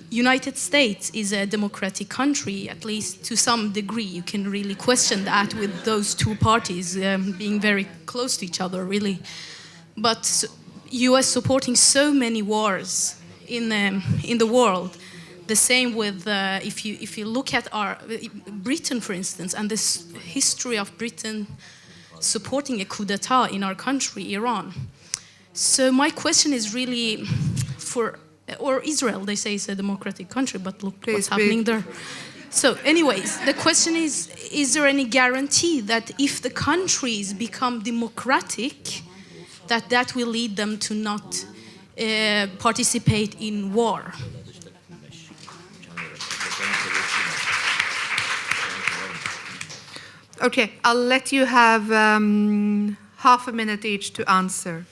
United States is a democratic country, at least to some degree. You can really question that with those two parties being very close to each other, really. But US supporting so many wars in the world. The same with, if you look at Britain, for instance, and this history of Britain supporting a coup d'etat in our country, Iran. So my question is really or Israel, they say it's a democratic country, but look what's happening there. So anyways, the question is there any guarantee that if the countries become democratic, that will lead them to not participate in war? Okay, I'll let you have half a minute each to answer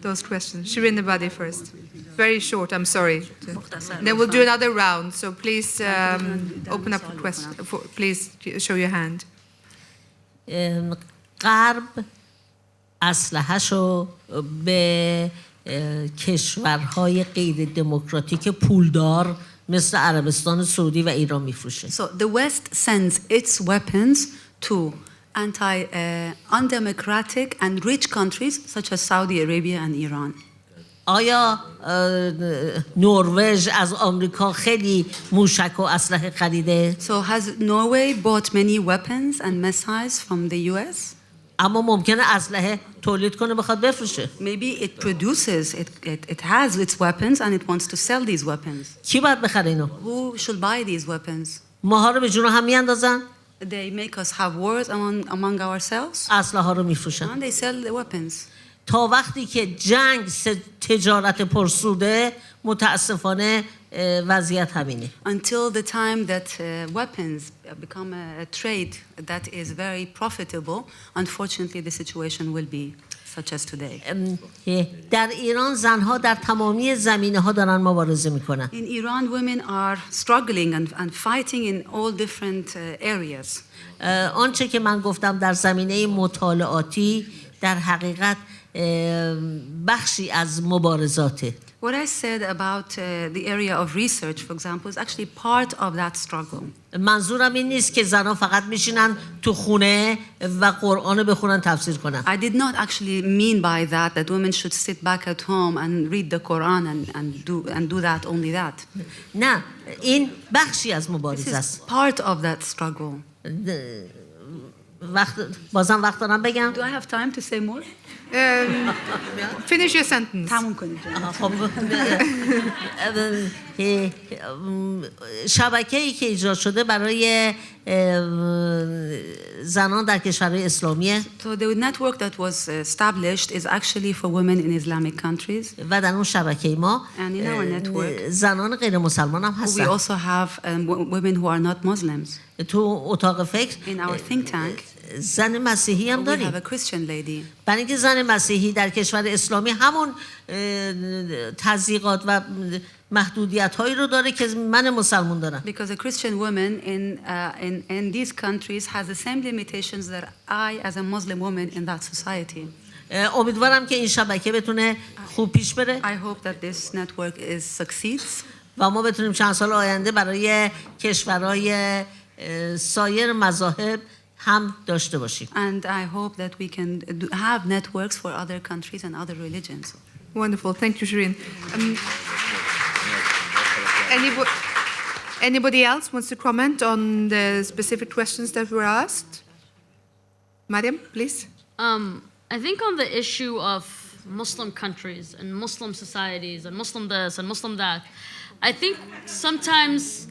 those questions. Shirin Ebadi first. Very short, I'm sorry. Then we'll do another round, so please open up for questions. Please show your hand. غرب اسلحه‌شو به کشورهای غیر دموکراتیک پولدار مثل عربستان سعودی و ایران میفروشه. So the West sends its weapons to undemocratic and rich countries such as Saudi Arabia and Iran. آیا نروژ از آمریکا خیلی موشک و اسلحه خریده؟ So has Norway bought many weapons and missiles from the US? اما ممکنه اسلحه تولید کنه بخواد بفروشه. Maybe it produces, it has its weapons and it wants to sell these weapons. کی باید بخره اینو؟ Who should buy these weapons? ماها رو به جون هم میاندازن؟ They make us have wars among ourselves. اسلحه ها رو میفروشن. And they sell the weapons. تا وقتی که جنگ تجارت پرسوده متاسفانه وضعیت همینه. Until the time that weapons become a trade that is very profitable, unfortunately the situation will be such as today. در ایران زنها در تمامی زمینه‌ها دارن مبارزه میکنن. In Iran, women are struggling and fighting in all different areas. آنچه که من گفتم در زمینه مطالعاتی در حقیقت بخشی از مبارزاته. What I said about the area of research, for example, is actually part of that struggle. منظورم این نیست که زنها فقط میشینن تو خونه و قرآن رو بخونن تفسیر کنن. I did not actually mean by that women should sit back at home and read the Quran and do that, only that. نه، این بخشی از مبارزه است. This is part of that struggle. بازم وقت دارم بگم؟ Do I have time to say more? Finish your sentence. تموم کنید. شبکه‌ای که ایجاد شده برای زنان در کشورهای اسلامیه. So the network that was established is actually for women in Islamic countries. و در اون شبکه ما زنان غیر مسلمان هم هستن. We also have women who are not Muslims. تو اتاق فکر in our think tank زن مسیحی هم We have داریم. a Christian lady. برای اینکه زن مسیحی در کشور اسلامی همون تضییقات و محدودیت هایی رو داره که من مسلمون دارم. Because a Christian woman in these countries has the same limitations that I, as a Muslim woman in that society. امیدوارم که این شبکه بتونه خوب پیش بره. I hope that this network succeeds. و ما بتونیم چند سال آینده برای کشورهای سایر مذاهب هم داشته باشیم. And I hope that we can have networks for other countries and other religions. Wonderful. Thank you, Shirin. Anybody else wants to comment on the specific questions that were asked? Maryam, please. I think on the issue of Muslim countries and Muslim societies and Muslim this and Muslim that, I think sometimes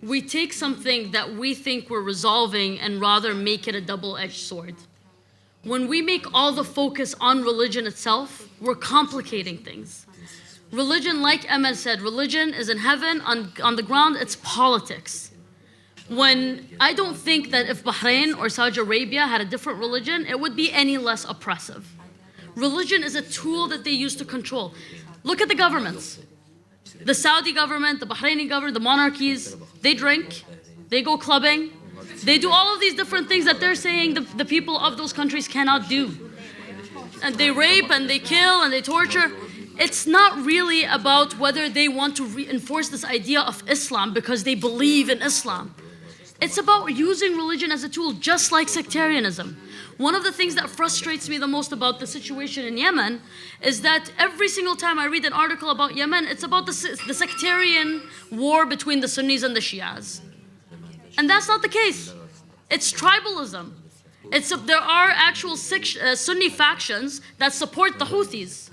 we take something that we think we're resolving and rather make it a double-edged sword. When we make all the focus on religion itself, we're complicating things. Religion, like Amal said, religion is in heaven, on the ground, it's politics. When I don't think that if Bahrain or Saudi Arabia had a different religion, it would be any less oppressive. Religion is a tool that they use to control. Look at the governments. The Saudi government, the Bahraini government, the monarchies, they drink, they go clubbing, they do all of these different things that they're saying the people of those countries cannot do. And they rape and they kill and they torture. It's not really about whether they want to reinforce this idea of Islam because they believe in Islam. It's about using religion as a tool, just like sectarianism. One of the things that frustrates me the most about the situation in Yemen is that every single time I read an article about Yemen, it's about the sectarian war between the Sunnis and the Shias. And that's not the case. It's tribalism. There are actual Sunni factions that support the Houthis.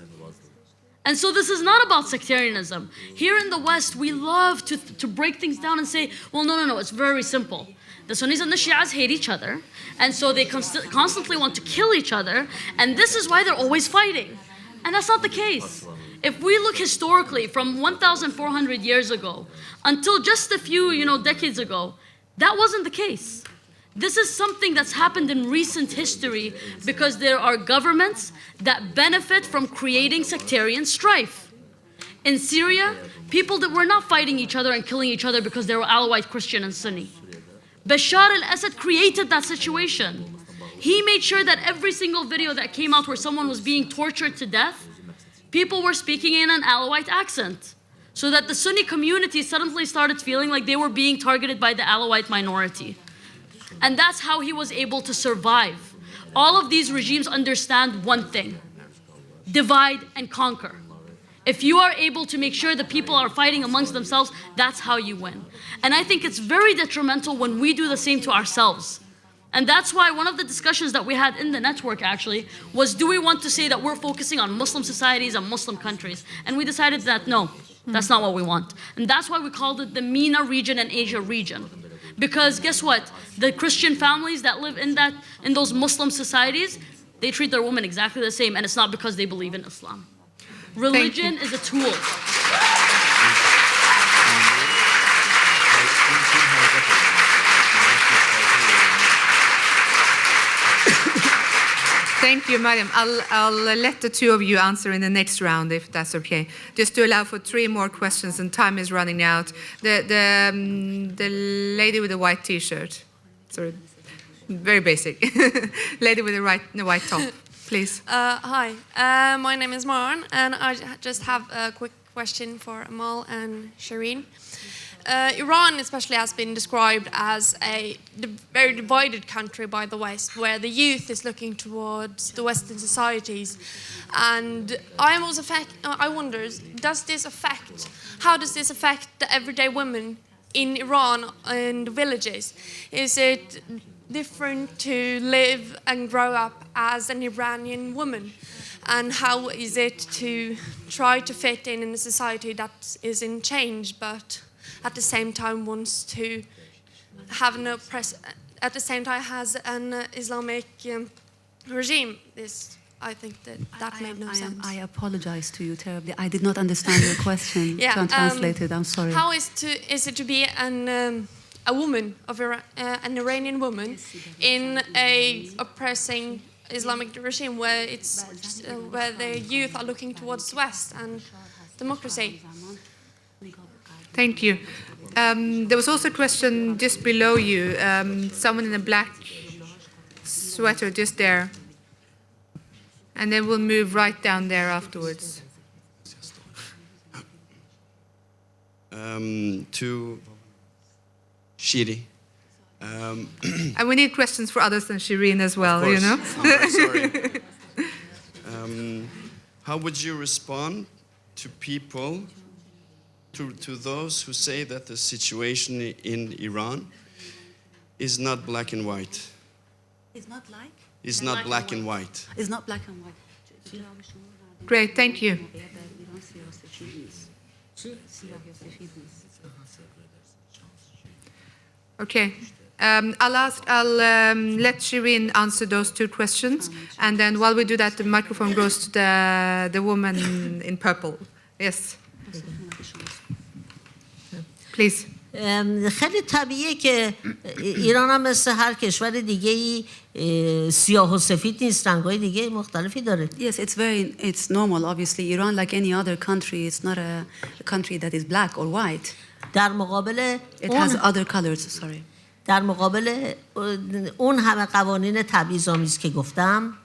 And so this is not about sectarianism. Here in the West, we love to break things down and say, well, no, it's very simple. The Sunnis and the Shias hate each other, and so they constantly want to kill each other, and this is why they're always fighting. And that's not the case. If we look historically from 1,400 years ago until just a few decades ago, that wasn't the case. This is something that's happened in recent history because there are governments that benefit from creating sectarian strife. In Syria, people that were not fighting each other and killing each other because they were Alawite Christian and Sunni. Bashar al-Assad created that situation. He made sure that every single video that came out where someone was being tortured to death, people were speaking in an Alawite accent, so that the Sunni community suddenly started feeling like they were being targeted by the Alawite minority. And that's how he was able to survive. All of these regimes understand one thing: divide and conquer. If you are able to make sure the people are fighting amongst themselves, that's how you win. And I think it's very detrimental when we do the same to ourselves. And that's why one of the discussions that we had in the network actually was, do we want to say that we're focusing on Muslim societies and Muslim countries? And we decided that no, that's not what we want. And that's why we called it the MENA region and Asia region. Because guess what? The Christian families that live in those Muslim societies, they treat their women exactly the same, and it's not because they believe in Islam. Religion is a tool. Thank you, Maryam. I'll let the two of you answer in the next round, if that's okay. Just to allow for 3 more questions, and time is running out. The lady with the white T-shirt. Sorry, very basic. Lady with the white top, please. Hi, my name is Maryam, and I just have a quick question for Amal and Shirin. Iran especially has been described as a very divided country by the West, where the youth is looking towards the Western societies. And I wonder, how does this affect the everyday women in Iran and villages? Is it different to live and grow up as an Iranian woman? And how is it to try to fit in a society that is in change, but at the same time wants to have at the same time has an Islamic regime? I think that made no sense. I apologize to you terribly. I did not understand your question. Yeah, Translate it. I'm sorry. How is it to be an a woman, an Iranian woman, in a oppressing Islamic regime where where the youth are looking towards West and democracy? Thank you. There was also a question just below you. Someone in a black sweater just there. And then we'll move right down there afterwards. To Shiri. And we need questions for others than Shirin as well, you know? I'm very sorry. How would you respond to people, to those who say that the situation in Iran is not black and white? It's not like? Is not black and white. It's not black and white. Great, thank you. Okay. I'll let Shirin answer those two questions, and then while we do that, the microphone goes to the woman in purple. Yes. Please. خیلی طبیعیه که ایران هم مثل هر کشور دیگه‌ای سیاه و سفید نیست، رنگ‌های دیگه مختلفی داره. Yes, it's normal. Obviously, Iran, like any other country, it's not a country that is black or white. در مقابل it has other colors. Sorry. در مقابل اون همه قوانین تبعیض‌آمیز که گفتم،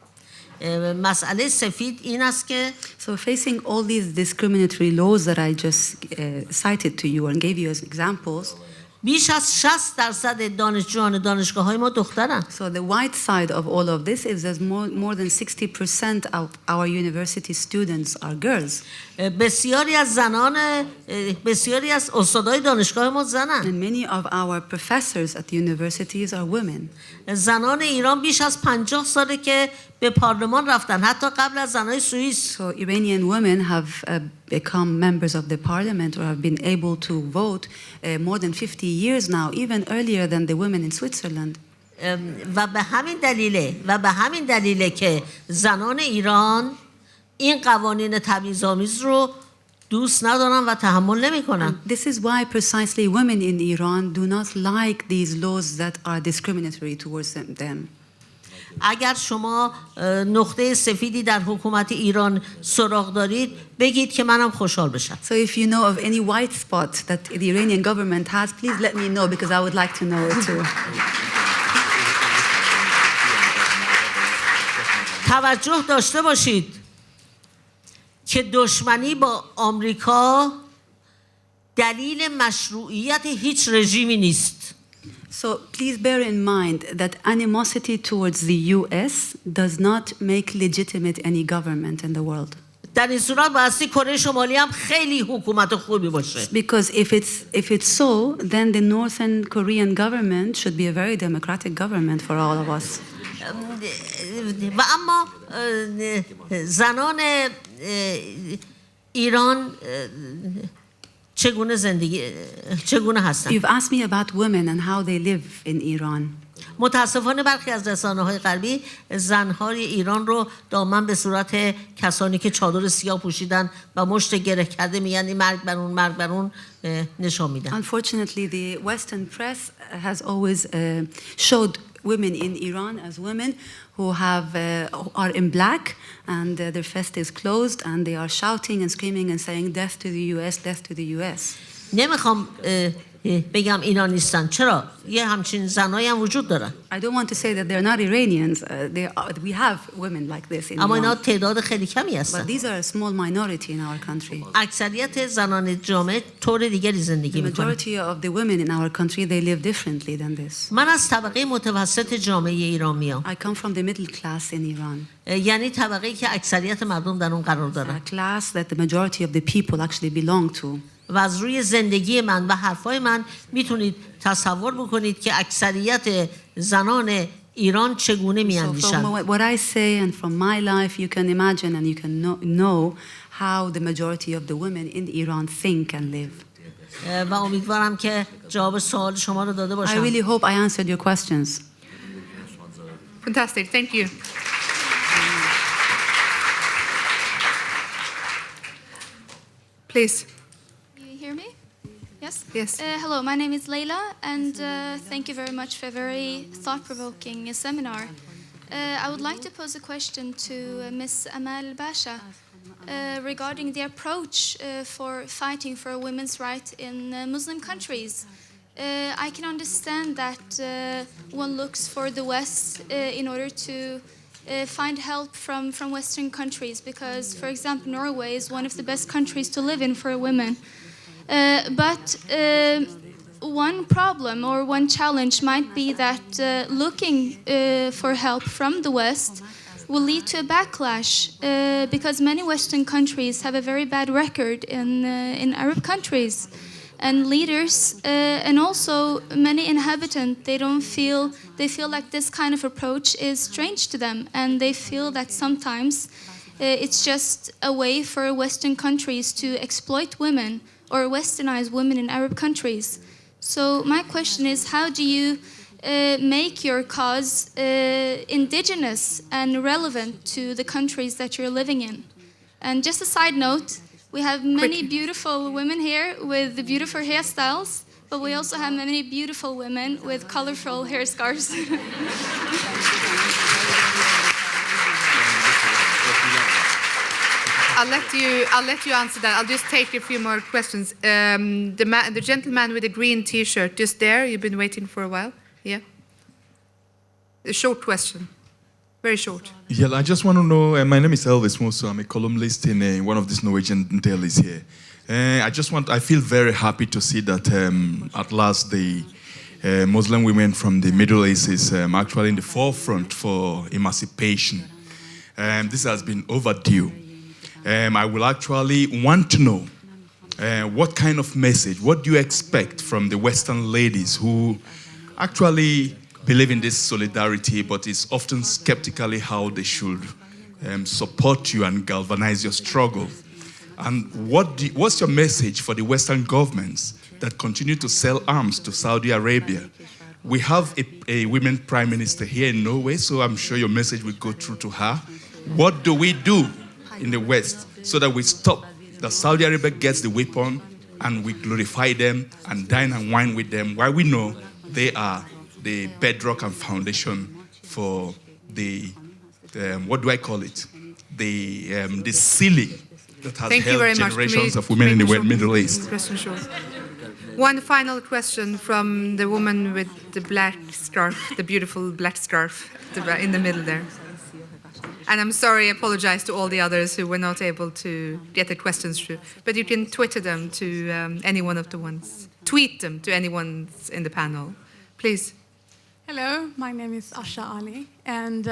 مسئله سفید این است که So facing all these discriminatory laws that I just cited to you and gave you as examples, بیش از 60% دانشجویان دانشگاه‌های ما دخترن. So the white side of all of this is that more than 60% of our university students are girls. بسیاری از استادای دانشگاه ما زنن. And many of our professors at universities are women. زنان ایران بیش از 50 ساله که به پارلمان رفتن، حتی قبل از زنای سوئیس. So Iranian women have become members of the parliament or have been able to vote more than 50 years now, even earlier than the women in Switzerland. و به همین دلیله که زنان ایران این قوانین تبعیض‌آمیز رو دوست ندارن و تحمل نمی‌کنن. This is why precisely women in Iran do not like these laws that are discriminatory towards them. اگر شما نقطه سفیدی در حکومت ایران سراغ دارید بگید که منم خوشحال بشم. So if you know of any white spot that the Iranian government has, please let me know because I would like to know it too. توجه داشته باشید که دشمنی با آمریکا دلیل مشروعیت هیچ رژیمی نیست. So please bear in mind that animosity towards the US does not make legitimate any government in the world. در این صورت بایستی کره شمالی هم خیلی حکومت خوبی باشه. Because if it's so, then the Northern Korean government should be a very democratic government for all of us. و اما زنان ایران چگونه هستن؟ You've asked me about women and how they live in Iran. متاسفانه برخی از رسانه‌های غربی زن‌های ایران رو دائما به صورت کسانی که چادر سیاه پوشیدن و مشت گره کرده میگن مرگ بر اون نشان میدن. Unfortunately, the Western press has always showed women in Iran as women who are in black and their fist is closed and they are shouting and screaming and saying death to the US, death to the US. نمیخوام بگم اینا نیستن. چرا؟ یه همچین زنایی هم وجود دارن. I don't want to say that they're not Iranians. We have women like this in اما اینا Iran. تعداد خیلی کمی هستن. But these are a small minority in our country. اکثریت زنان جامعه طور دیگری زندگی The میکنن. majority of the women in our country, they live differently than this. من از طبقه متوسط جامعه ایران میام. I come from the middle class in Iran. یعنی طبقه‌ای که اکثریت مردم در اون قرار دارن. A class that the majority of the people actually belong to. و از روی زندگی من و حرفای من میتونید تصور بکنید که اکثریت زنان ایران چگونه میاندیشند. So from what I say and from my life, you can imagine and you can know how the majority of the women in Iran think and live. و امیدوارم که جواب سوال شما رو داده I باشم. really hope I answered your questions. Fantastic, thank you. Please. You hear me? Yeah? Yes? Yes. Hello, my name is Layla, and thank you very much for a very thought-provoking seminar. I would like to pose a question to Ms. Amal Basha regarding the approach for fighting for women's rights in Muslim countries. I can understand that one looks for the West in order to find help from Western countries because, for example, Norway is one of the best countries to live in for women. But one problem or one challenge might be that looking for help from the West will lead to a backlash because many Western countries have a very bad record in Arab countries. And leaders and also many inhabitants, they feel like this kind of approach is strange to them, and they feel that sometimes it's just a way for Western countries to exploit women or westernize women in Arab countries. So my question is, how do you make your cause indigenous and relevant to the countries that you're living in? And just a side note, we have many beautiful women here with the beautiful hairstyles, but we also have many beautiful women with colorful hair scarves. I'll let you answer that. I'll just take a few more questions. The gentleman with the green T-shirt, just there. You've been waiting for a while. Yeah. A short question. Very short. Yeah, I just want to know. My name is Elvis Musso. I'm a columnist in one of these Norwegian dailies here. I feel very happy to see that at last the Muslim women from the Middle East is actually in the forefront for emancipation. This has been overdue. I will actually want to know what kind of message, what do you expect from the Western ladies who actually believe in this solidarity, but is often skeptically how they should support you and galvanize your struggle. And what's your message for the Western governments that continue to sell arms to Saudi Arabia? We have a women prime minister here in Norway, so I'm sure your message will go through to her. What do we do in the West so that we stop that Saudi Arabia gets the weapon and we glorify them and dine and wine with them, while we know they are the bedrock and foundation for the, what do I call it? The ceiling that has held generations of women in the Middle East. One final question from the woman with the black scarf, the beautiful black scarf in the middle there. And I'm sorry, I apologize to all the others who were not able to get the questions through. But you can Twitter them to any one of the ones. Tweet them to anyone in the panel. Please. Hello, my name is Asha Ali, and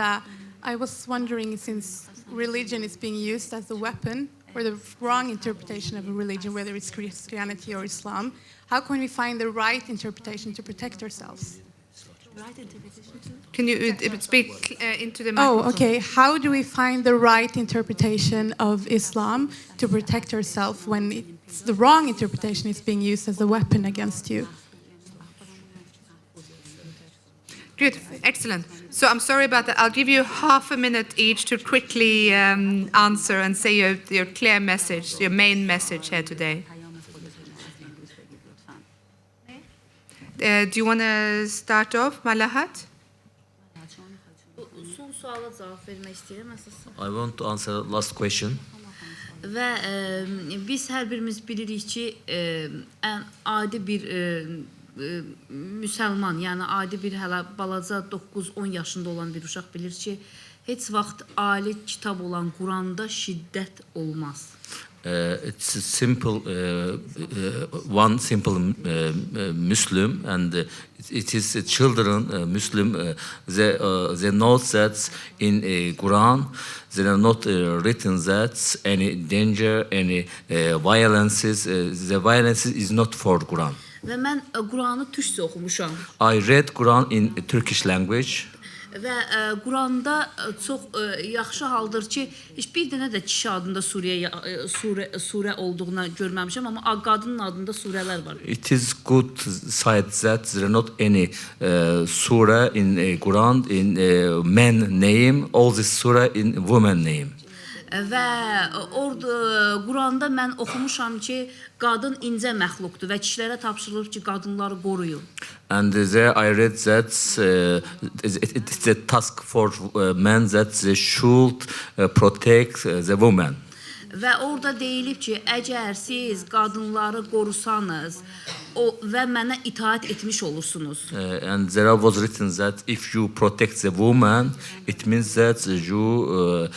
I was wondering, since religion is being used as a weapon or the wrong interpretation of a religion, whether it's Christianity or Islam, how can we find the right interpretation to protect ourselves? Right interpretation too? Can you speak into the microphone? Oh, okay. How do we find the right interpretation of Islam to protect ourselves when it's the wrong interpretation is being used as a weapon against you? Good, excellent. So I'm sorry about that. I'll give you half a minute each to quickly answer and say your clear message, your main message here today. Do you want to start off, Malahat? I want to answer the last question. Və biz hər birimiz bilirik ki, ən adi bir müsəlman, yəni adi bir hələ balaca 9-10 yaşında olan bir uşaq bilir ki, heç vaxt ali kitab olan Quranda şiddət olmaz. It's a simple, one simple Muslim, and it is children Muslim. They know that in Quran there are not written that any danger, any violences. The violence is not for Quran. Və mən Quranı türkcə oxumuşam. I read Quran in Turkish language. Və Quranda çox yaxşı haldır ki, heç bir dənə də kişi adında surə olduğuna görməmişəm, amma qadının adında surələr var. It is good side that there are not any surah in Quran in men name, all this surah in woman name. və orada Quranda mən oxumuşam ki, qadın incə məxluqdur və kişilərə tapşırılır ki, qadınları qoruyun. And there I read that it's a task for men that they should protect the woman. Və orada deyilib ki, əgər siz qadınları qorusanız və mənə itaat etmiş olursunuz. And there was written that if you protect the woman, it means that you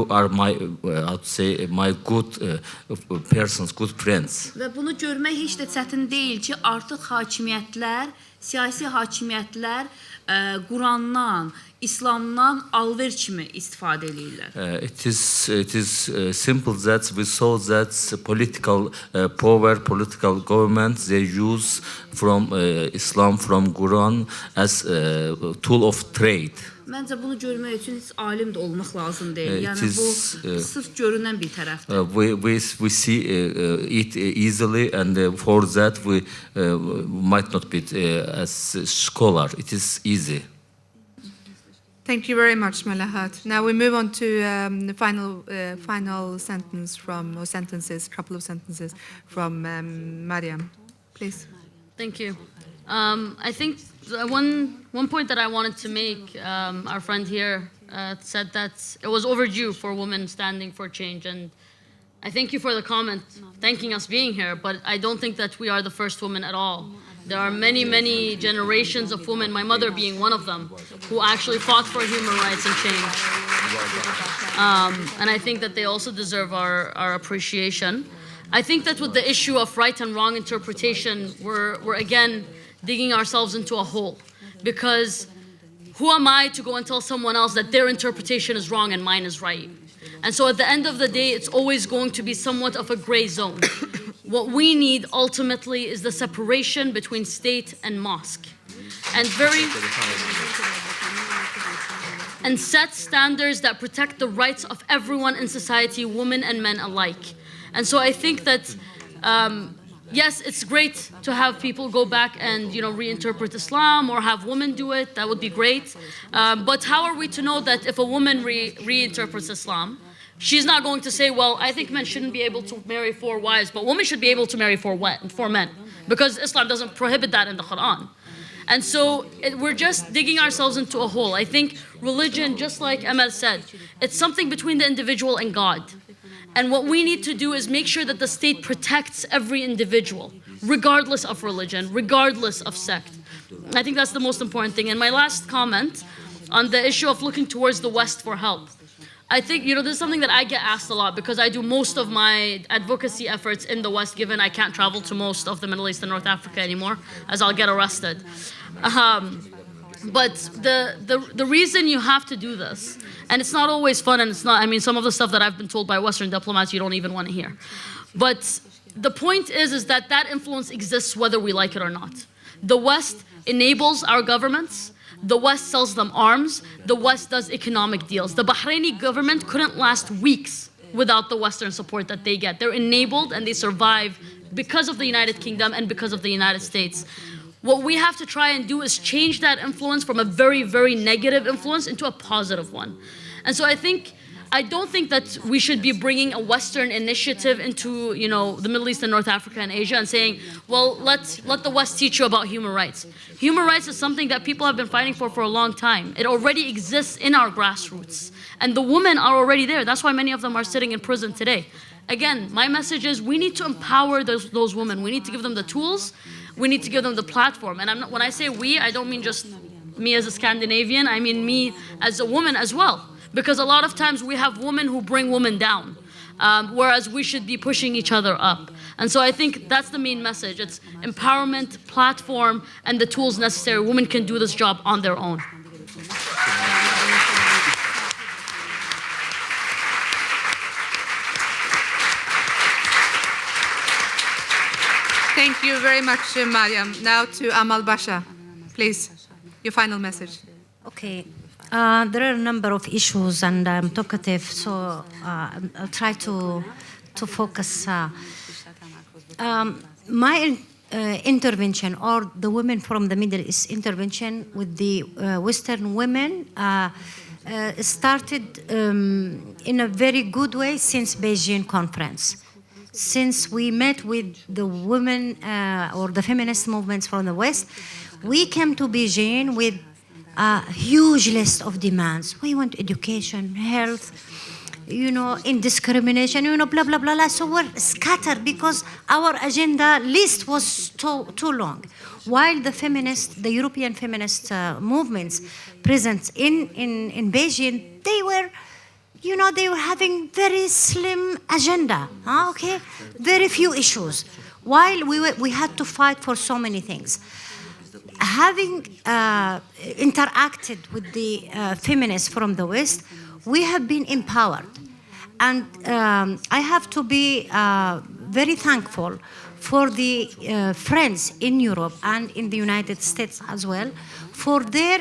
are my how to say my good persons, good friends. Və bunu görmək heç də çətin deyil ki, artıq hakimiyyətlər, siyasi hakimiyyətlər Qurandan, İslamdan alver kimi istifadə edirlər. It is simple that we saw that political power, political government, they use from Islam, from Quran as a tool of trade. Məncə bunu görmək üçün heç alim də olmaq lazım deyil. Yəni bu sırf görünən bir tərəfdir. We see it easily, and for that we might not be as scholar. It is easy. Thank you very much, Malahat. Now we move on to the final sentence or sentences, couple of sentences from Maryam, please. Thank you. I think one point that I wanted to make, our friend here said that it was overdue for women standing for change, and I thank you for the comment, thanking us being here, but I don't think that we are the first women at all. There are many, many generations of women, my mother being one of them, who actually fought for human rights and change. And I think that they also deserve our appreciation. I think that with the issue of right and wrong interpretation, we're again digging ourselves into a hole. Because who am I to go and tell someone else that their interpretation is wrong and mine is right? And so at the end of the day, it's always going to be somewhat of a gray zone. What we need ultimately is the separation between state and mosque. And set standards that protect the rights of everyone in society, women and men alike. And so I think that, yes, it's great to have people go back and reinterpret Islam or have women do it. That would be great. But how are we to know that if a woman reinterprets Islam, she's not going to say, well, I think men shouldn't be able to marry 4 wives, but women should be able to marry 4 men, because Islam doesn't prohibit that in the Quran. And so we're just digging ourselves into a hole. I think religion, just like Amal said, it's something between the individual and God. And what we need to do is make sure that the state protects every individual, regardless of religion, regardless of sect. I think that's the most important thing. And my last comment on the issue of looking towards the West for help. I think, this is something that I get asked a lot because I do most of my advocacy efforts in the West, given I can't travel to most of the Middle East and North Africa anymore, as I'll get arrested. But the reason you have to do this, and it's not always fun, and it's not, some of the stuff that I've been told by Western diplomats you don't even want to hear. But the point is that influence exists whether we like it or not. The West enables our governments. The West sells them arms. The West does economic deals. The Bahraini government couldn't last weeks without the Western support that they get. They're enabled and they survive because of the United Kingdom and because of the United States. What we have to try and do is change that influence from a very, very negative influence into a positive one. And so I don't think that we should be bringing a Western initiative into, the Middle East and North Africa and Asia and saying, well, let the West teach you about human rights. Human rights is something that people have been fighting for a long time. It already exists in our grassroots. And the women are already there. That's why many of them are sitting in prison today. Again, my message is we need to empower those women. We need to give them the tools. We need to give them the platform. And when I say we, I don't mean just me as a Scandinavian. I mean me as a woman as well. Because a lot of times we have women who bring women down, whereas we should be pushing each other up. And so I think that's the main message. It's empowerment, platform, and the tools necessary. Women can do this job on their own. Thank you very much, Maryam. Now to Amal Basha, please, your final message. Okay. There are a number of issues, and I'm talkative, so I'll try to focus. My intervention, or the women from the Middle East intervention with the Western women, started in a very good way since Beijing conference. Since we met with the women or the feminist movements from the West, we came to Beijing with a huge list of demands. We want education, health, indiscrimination, blah, blah, blah, blah. So we're scattered because our agenda list was too long. While the European feminist movements present in Beijing, they were having very slim agenda, okay? Very few issues. While we had to fight for so many things. Having interacted with the feminists from the West, we have been empowered. And I have to be very thankful for the friends in Europe and in the United States as well for their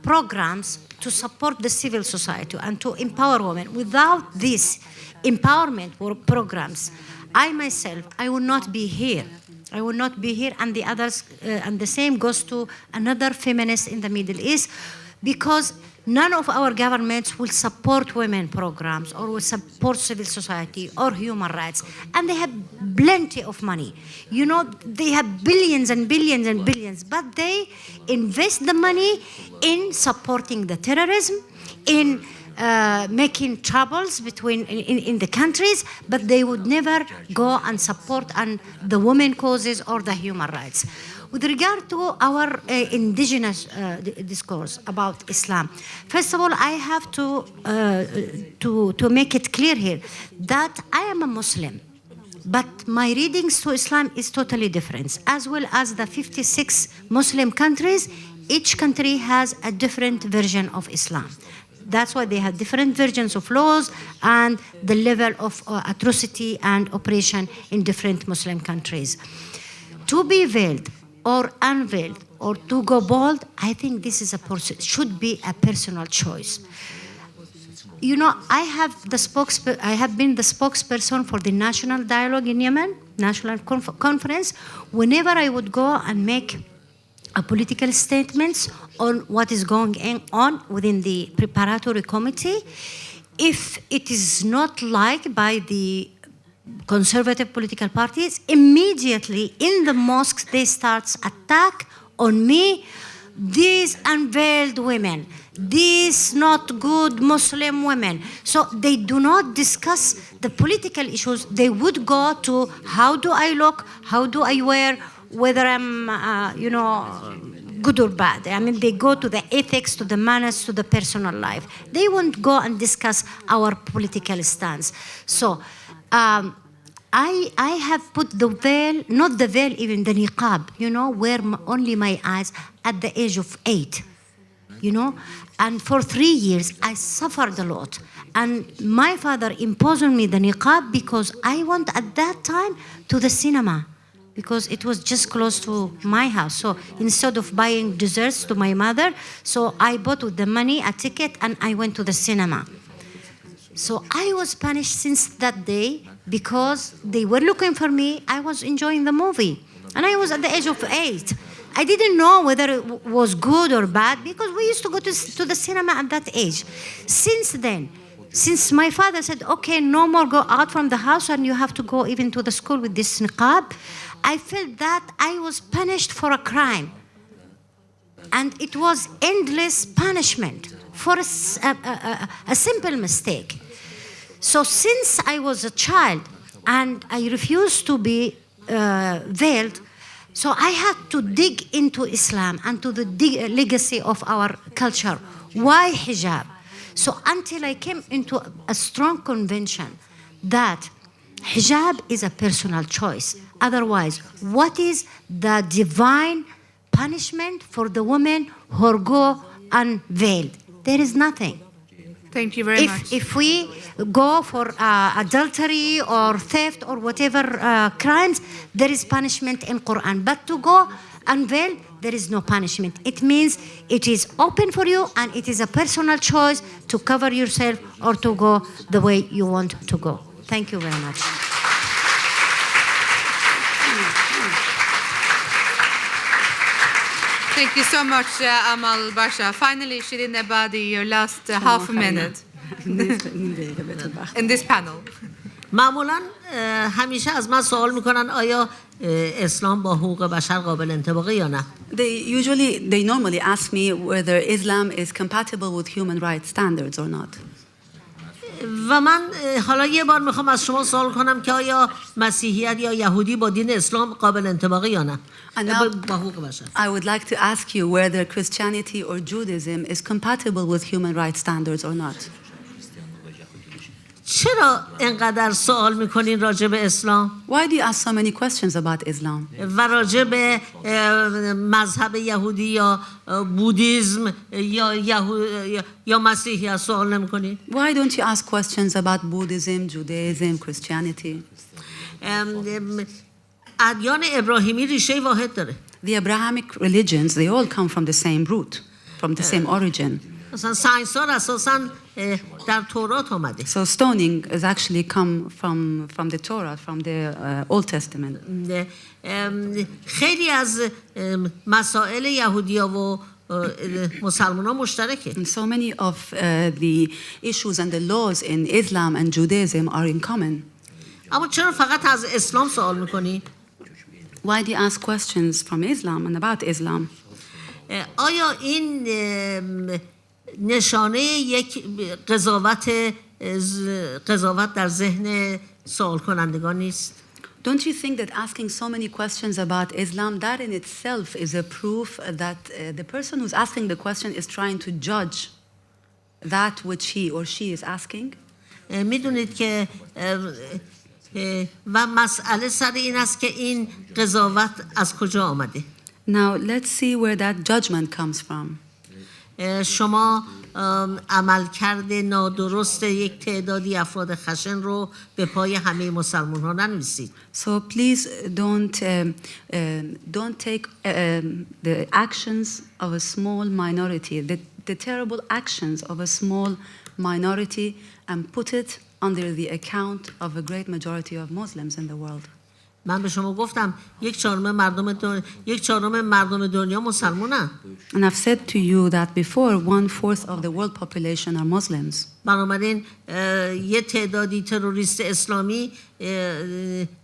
programs to support the civil society and to empower women. Without these empowerment programs, I myself, I would not be here. I would not be here, and the others, and the same goes to another feminist in the Middle East, because none of our governments will support women programs or will support civil society or human rights. And they have plenty of money. They have billions and billions and billions, but they invest the money in supporting the terrorism, in making troubles in the countries, but they would never go and support the women causes or the human rights. With regard to our indigenous discourse about Islam, first of all, I have to make it clear here that I am a Muslim, but my readings to Islam is totally different. As well as the 56 Muslim countries, each country has a different version of Islam. That's why they have different versions of laws and the level of atrocity and oppression in different Muslim countries. To be veiled or unveiled or to go bald, I think this is should be a personal choice. I have been the spokesperson for the National Dialogue in Yemen, National Conference. Whenever I would go and make political statements on what is going on within the preparatory committee, if it is not liked by the conservative political parties, immediately in the mosques they start attack on me. These unveiled women, these not good Muslim women. So they do not discuss the political issues. They would go to how do I look, how do I wear, whether I'm, good or bad. I mean, they go to the ethics, to the manners, to the personal life. They won't go and discuss our political stance. So I have put the veil, not the veil, even the niqab, where only my eyes at the age of 8, And for 3 years, I suffered a lot. And my father imposed on me the niqab because I went at that time to the cinema, because it was just close to my house. So instead of buying desserts to my mother, so I bought with the money a ticket and I went to the cinema. So I was punished since that day because they were looking for me. I was enjoying the movie. And I was at the age of 8. I didn't know whether it was good or bad because we used to go to the cinema at that age. Since then, since my father said, okay, no more go out from the house and you have to go even to the school with this niqab, I felt that I was punished for a crime. And it was endless punishment for a simple mistake. So since I was a child and I refused to be veiled, so I had to dig into Islam and to the legacy of our culture. Why hijab? So until I came into a strong conviction that hijab is a personal choice. Otherwise, what is the divine punishment for the women who go unveiled? There is nothing. Thank you very much. If we go for adultery or theft or whatever crimes, there is punishment in Quran. But to go unveiled, there is no punishment. It means it is open for you and it is a personal choice to cover yourself or to go the way you want to go. Thank you very much. Thank you so much, Amal Basha. Finally, Shirin Ebadi, your last half a minute in this panel. معمولا همیشه از من سوال میکنن آیا اسلام با حقوق بشر قابل انطباقه یا نه. They normally ask me whether Islam is compatible with human rights standards or not. و من حالا یه بار میخوام از شما سوال کنم که آیا مسیحیت یا یهودی با دین اسلام قابل انطباقه یا نه. با حقوق بشر. I would like to ask you whether Christianity or Judaism is compatible with human rights standards or not. چرا اینقدر سوال میکنین راجع به اسلام؟ Why do you ask so many questions about Islam? و راجع به مذهب یهودی یا بودیسم یا مسیحیت سوال نمیکنین؟ Why don't you ask questions about Buddhism, Judaism, Christianity? ادیان ابراهیمی ریشه واحد داره. The Abrahamic religions, they all come from the same root, from the same origin. مثلا سنگسار اساساً در تورات آمده. So stoning has actually come from the Torah, from the Old Testament. خیلی از مسائل یهودی‌ها و مسلمان‌ها مشترکه. And so many of the issues and the laws in Islam and Judaism are in common. اما چرا فقط از اسلام سوال می‌کنی؟ Why do you ask questions from Islam and about Islam? آیا این نشانه یک قضاوت در ذهن سوال کنندگان نیست؟ Don't you think that asking so many questions about Islam, that in itself is a proof that the person who's asking the question is trying to judge that which he or she is asking? میدونید که و مسئله سر این است که این قضاوت از کجا آمده؟ Now let's see where that judgment comes from. شما عملکرد نادرست یک تعدادی افراد خشن رو به پای همه مسلمان ها ننویسید. So please don't take the actions of a small minority, the terrible actions of a small minority, and put it under the account of a great majority of Muslims in the world. من به شما گفتم یک چهارم مردم دنیا مسلمانن. And I've said to you that before 1/4 of the world population are Muslims. بنابراین یه تعدادی تروریست اسلامی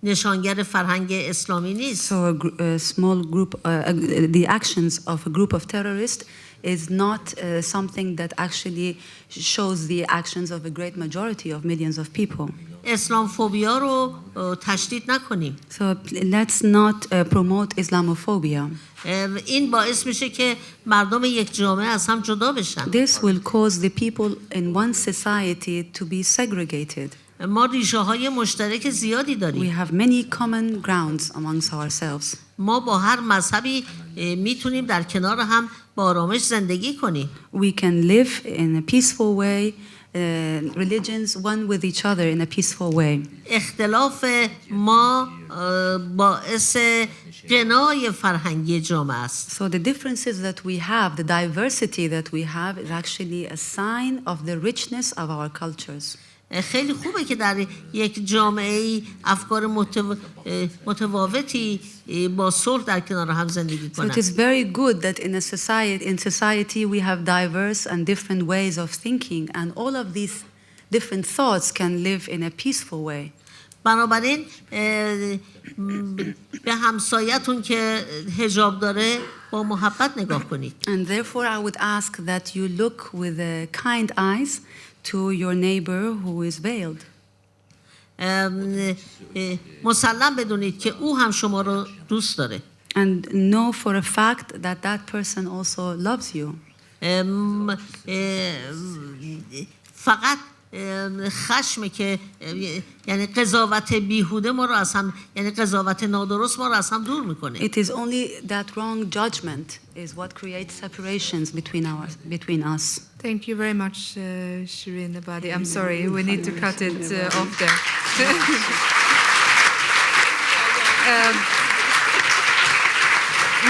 نشانگر فرهنگ اسلامی نیست. So a small group, the actions of a group of terrorists is not something that actually shows the actions of a great majority of millions of people. اسلام فوبیا رو تشدید نکنیم. So let's not promote Islamophobia. این باعث میشه که مردم یک جامعه از هم جدا بشن. This will cause the people in one society to be segregated. ما ریشه های مشترک زیادی داریم. We have many common grounds amongst ourselves. ما با هر مذهبی میتونیم در کنار هم با آرامش زندگی کنیم. We can live in a peaceful way. Religions one with each other in a peaceful way. اختلاف ما باعث غنای فرهنگی جامعه است. So the differences that we have, the diversity that we have, is actually a sign of the richness of our cultures. خیلی خوبه که در یک جامعه افکار متفاوتی با صلح در کنار هم زندگی کنند. So it is very good that in society we have diverse and different ways of thinking, and all of these different thoughts can live in a peaceful way. بنابراین به همسایتون که حجاب داره با محبت نگاه کنید. And therefore I would ask that you look with kind eyes to your neighbor who is veiled. مسلم بدونید که او هم شما رو دوست داره. And know for a fact that that person also loves you. فقط خشمه که یعنی قضاوت بیهوده ما رو از هم، یعنی قضاوت نادرست ما رو از هم دور میکنه. It is only that wrong judgment is what creates separations between us. Thank you very much, Shirin Ebadi. I'm sorry, we need to cut it off there.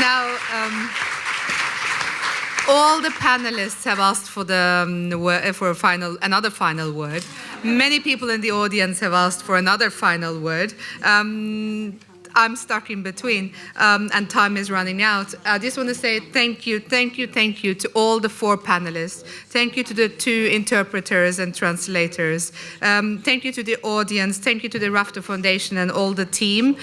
Now, all the panelists have asked for another final word. Many people in the audience have asked for another final word. I'm stuck in between, and time is running out. I just want to say thank you to all the 4 panelists. Thank you to the 2 interpreters and translators. Thank you to the audience. Thank you to the Rafto Foundation and all the team.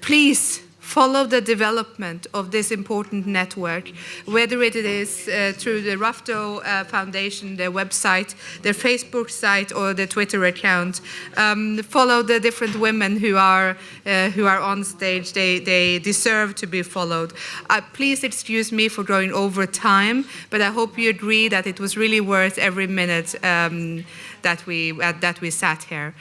Please follow the development of this important network, whether it is through the Rafto Foundation, their website, their Facebook site, or their Twitter account. Follow the different women who are on stage. They deserve to be followed. Please excuse me for going over time, but I hope you agree that it was really worth every minute that we sat here.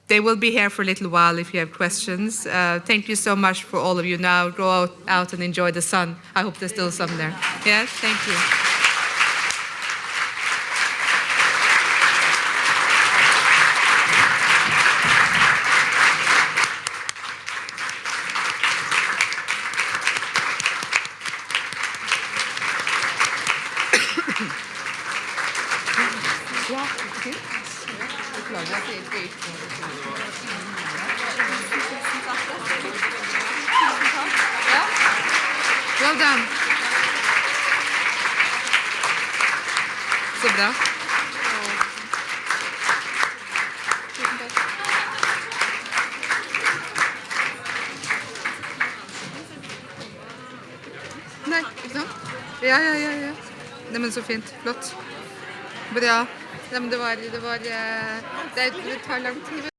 They will be here for a little while if you have questions. Thank you so much for all of you. Now go out and enjoy the sun. I hope there's still some there. Yes, thank you. Well done. Så bra. Nei, ikke sant? Ja. Nei, men så fint. Flott. Bra. Nei, men det tar lang tid.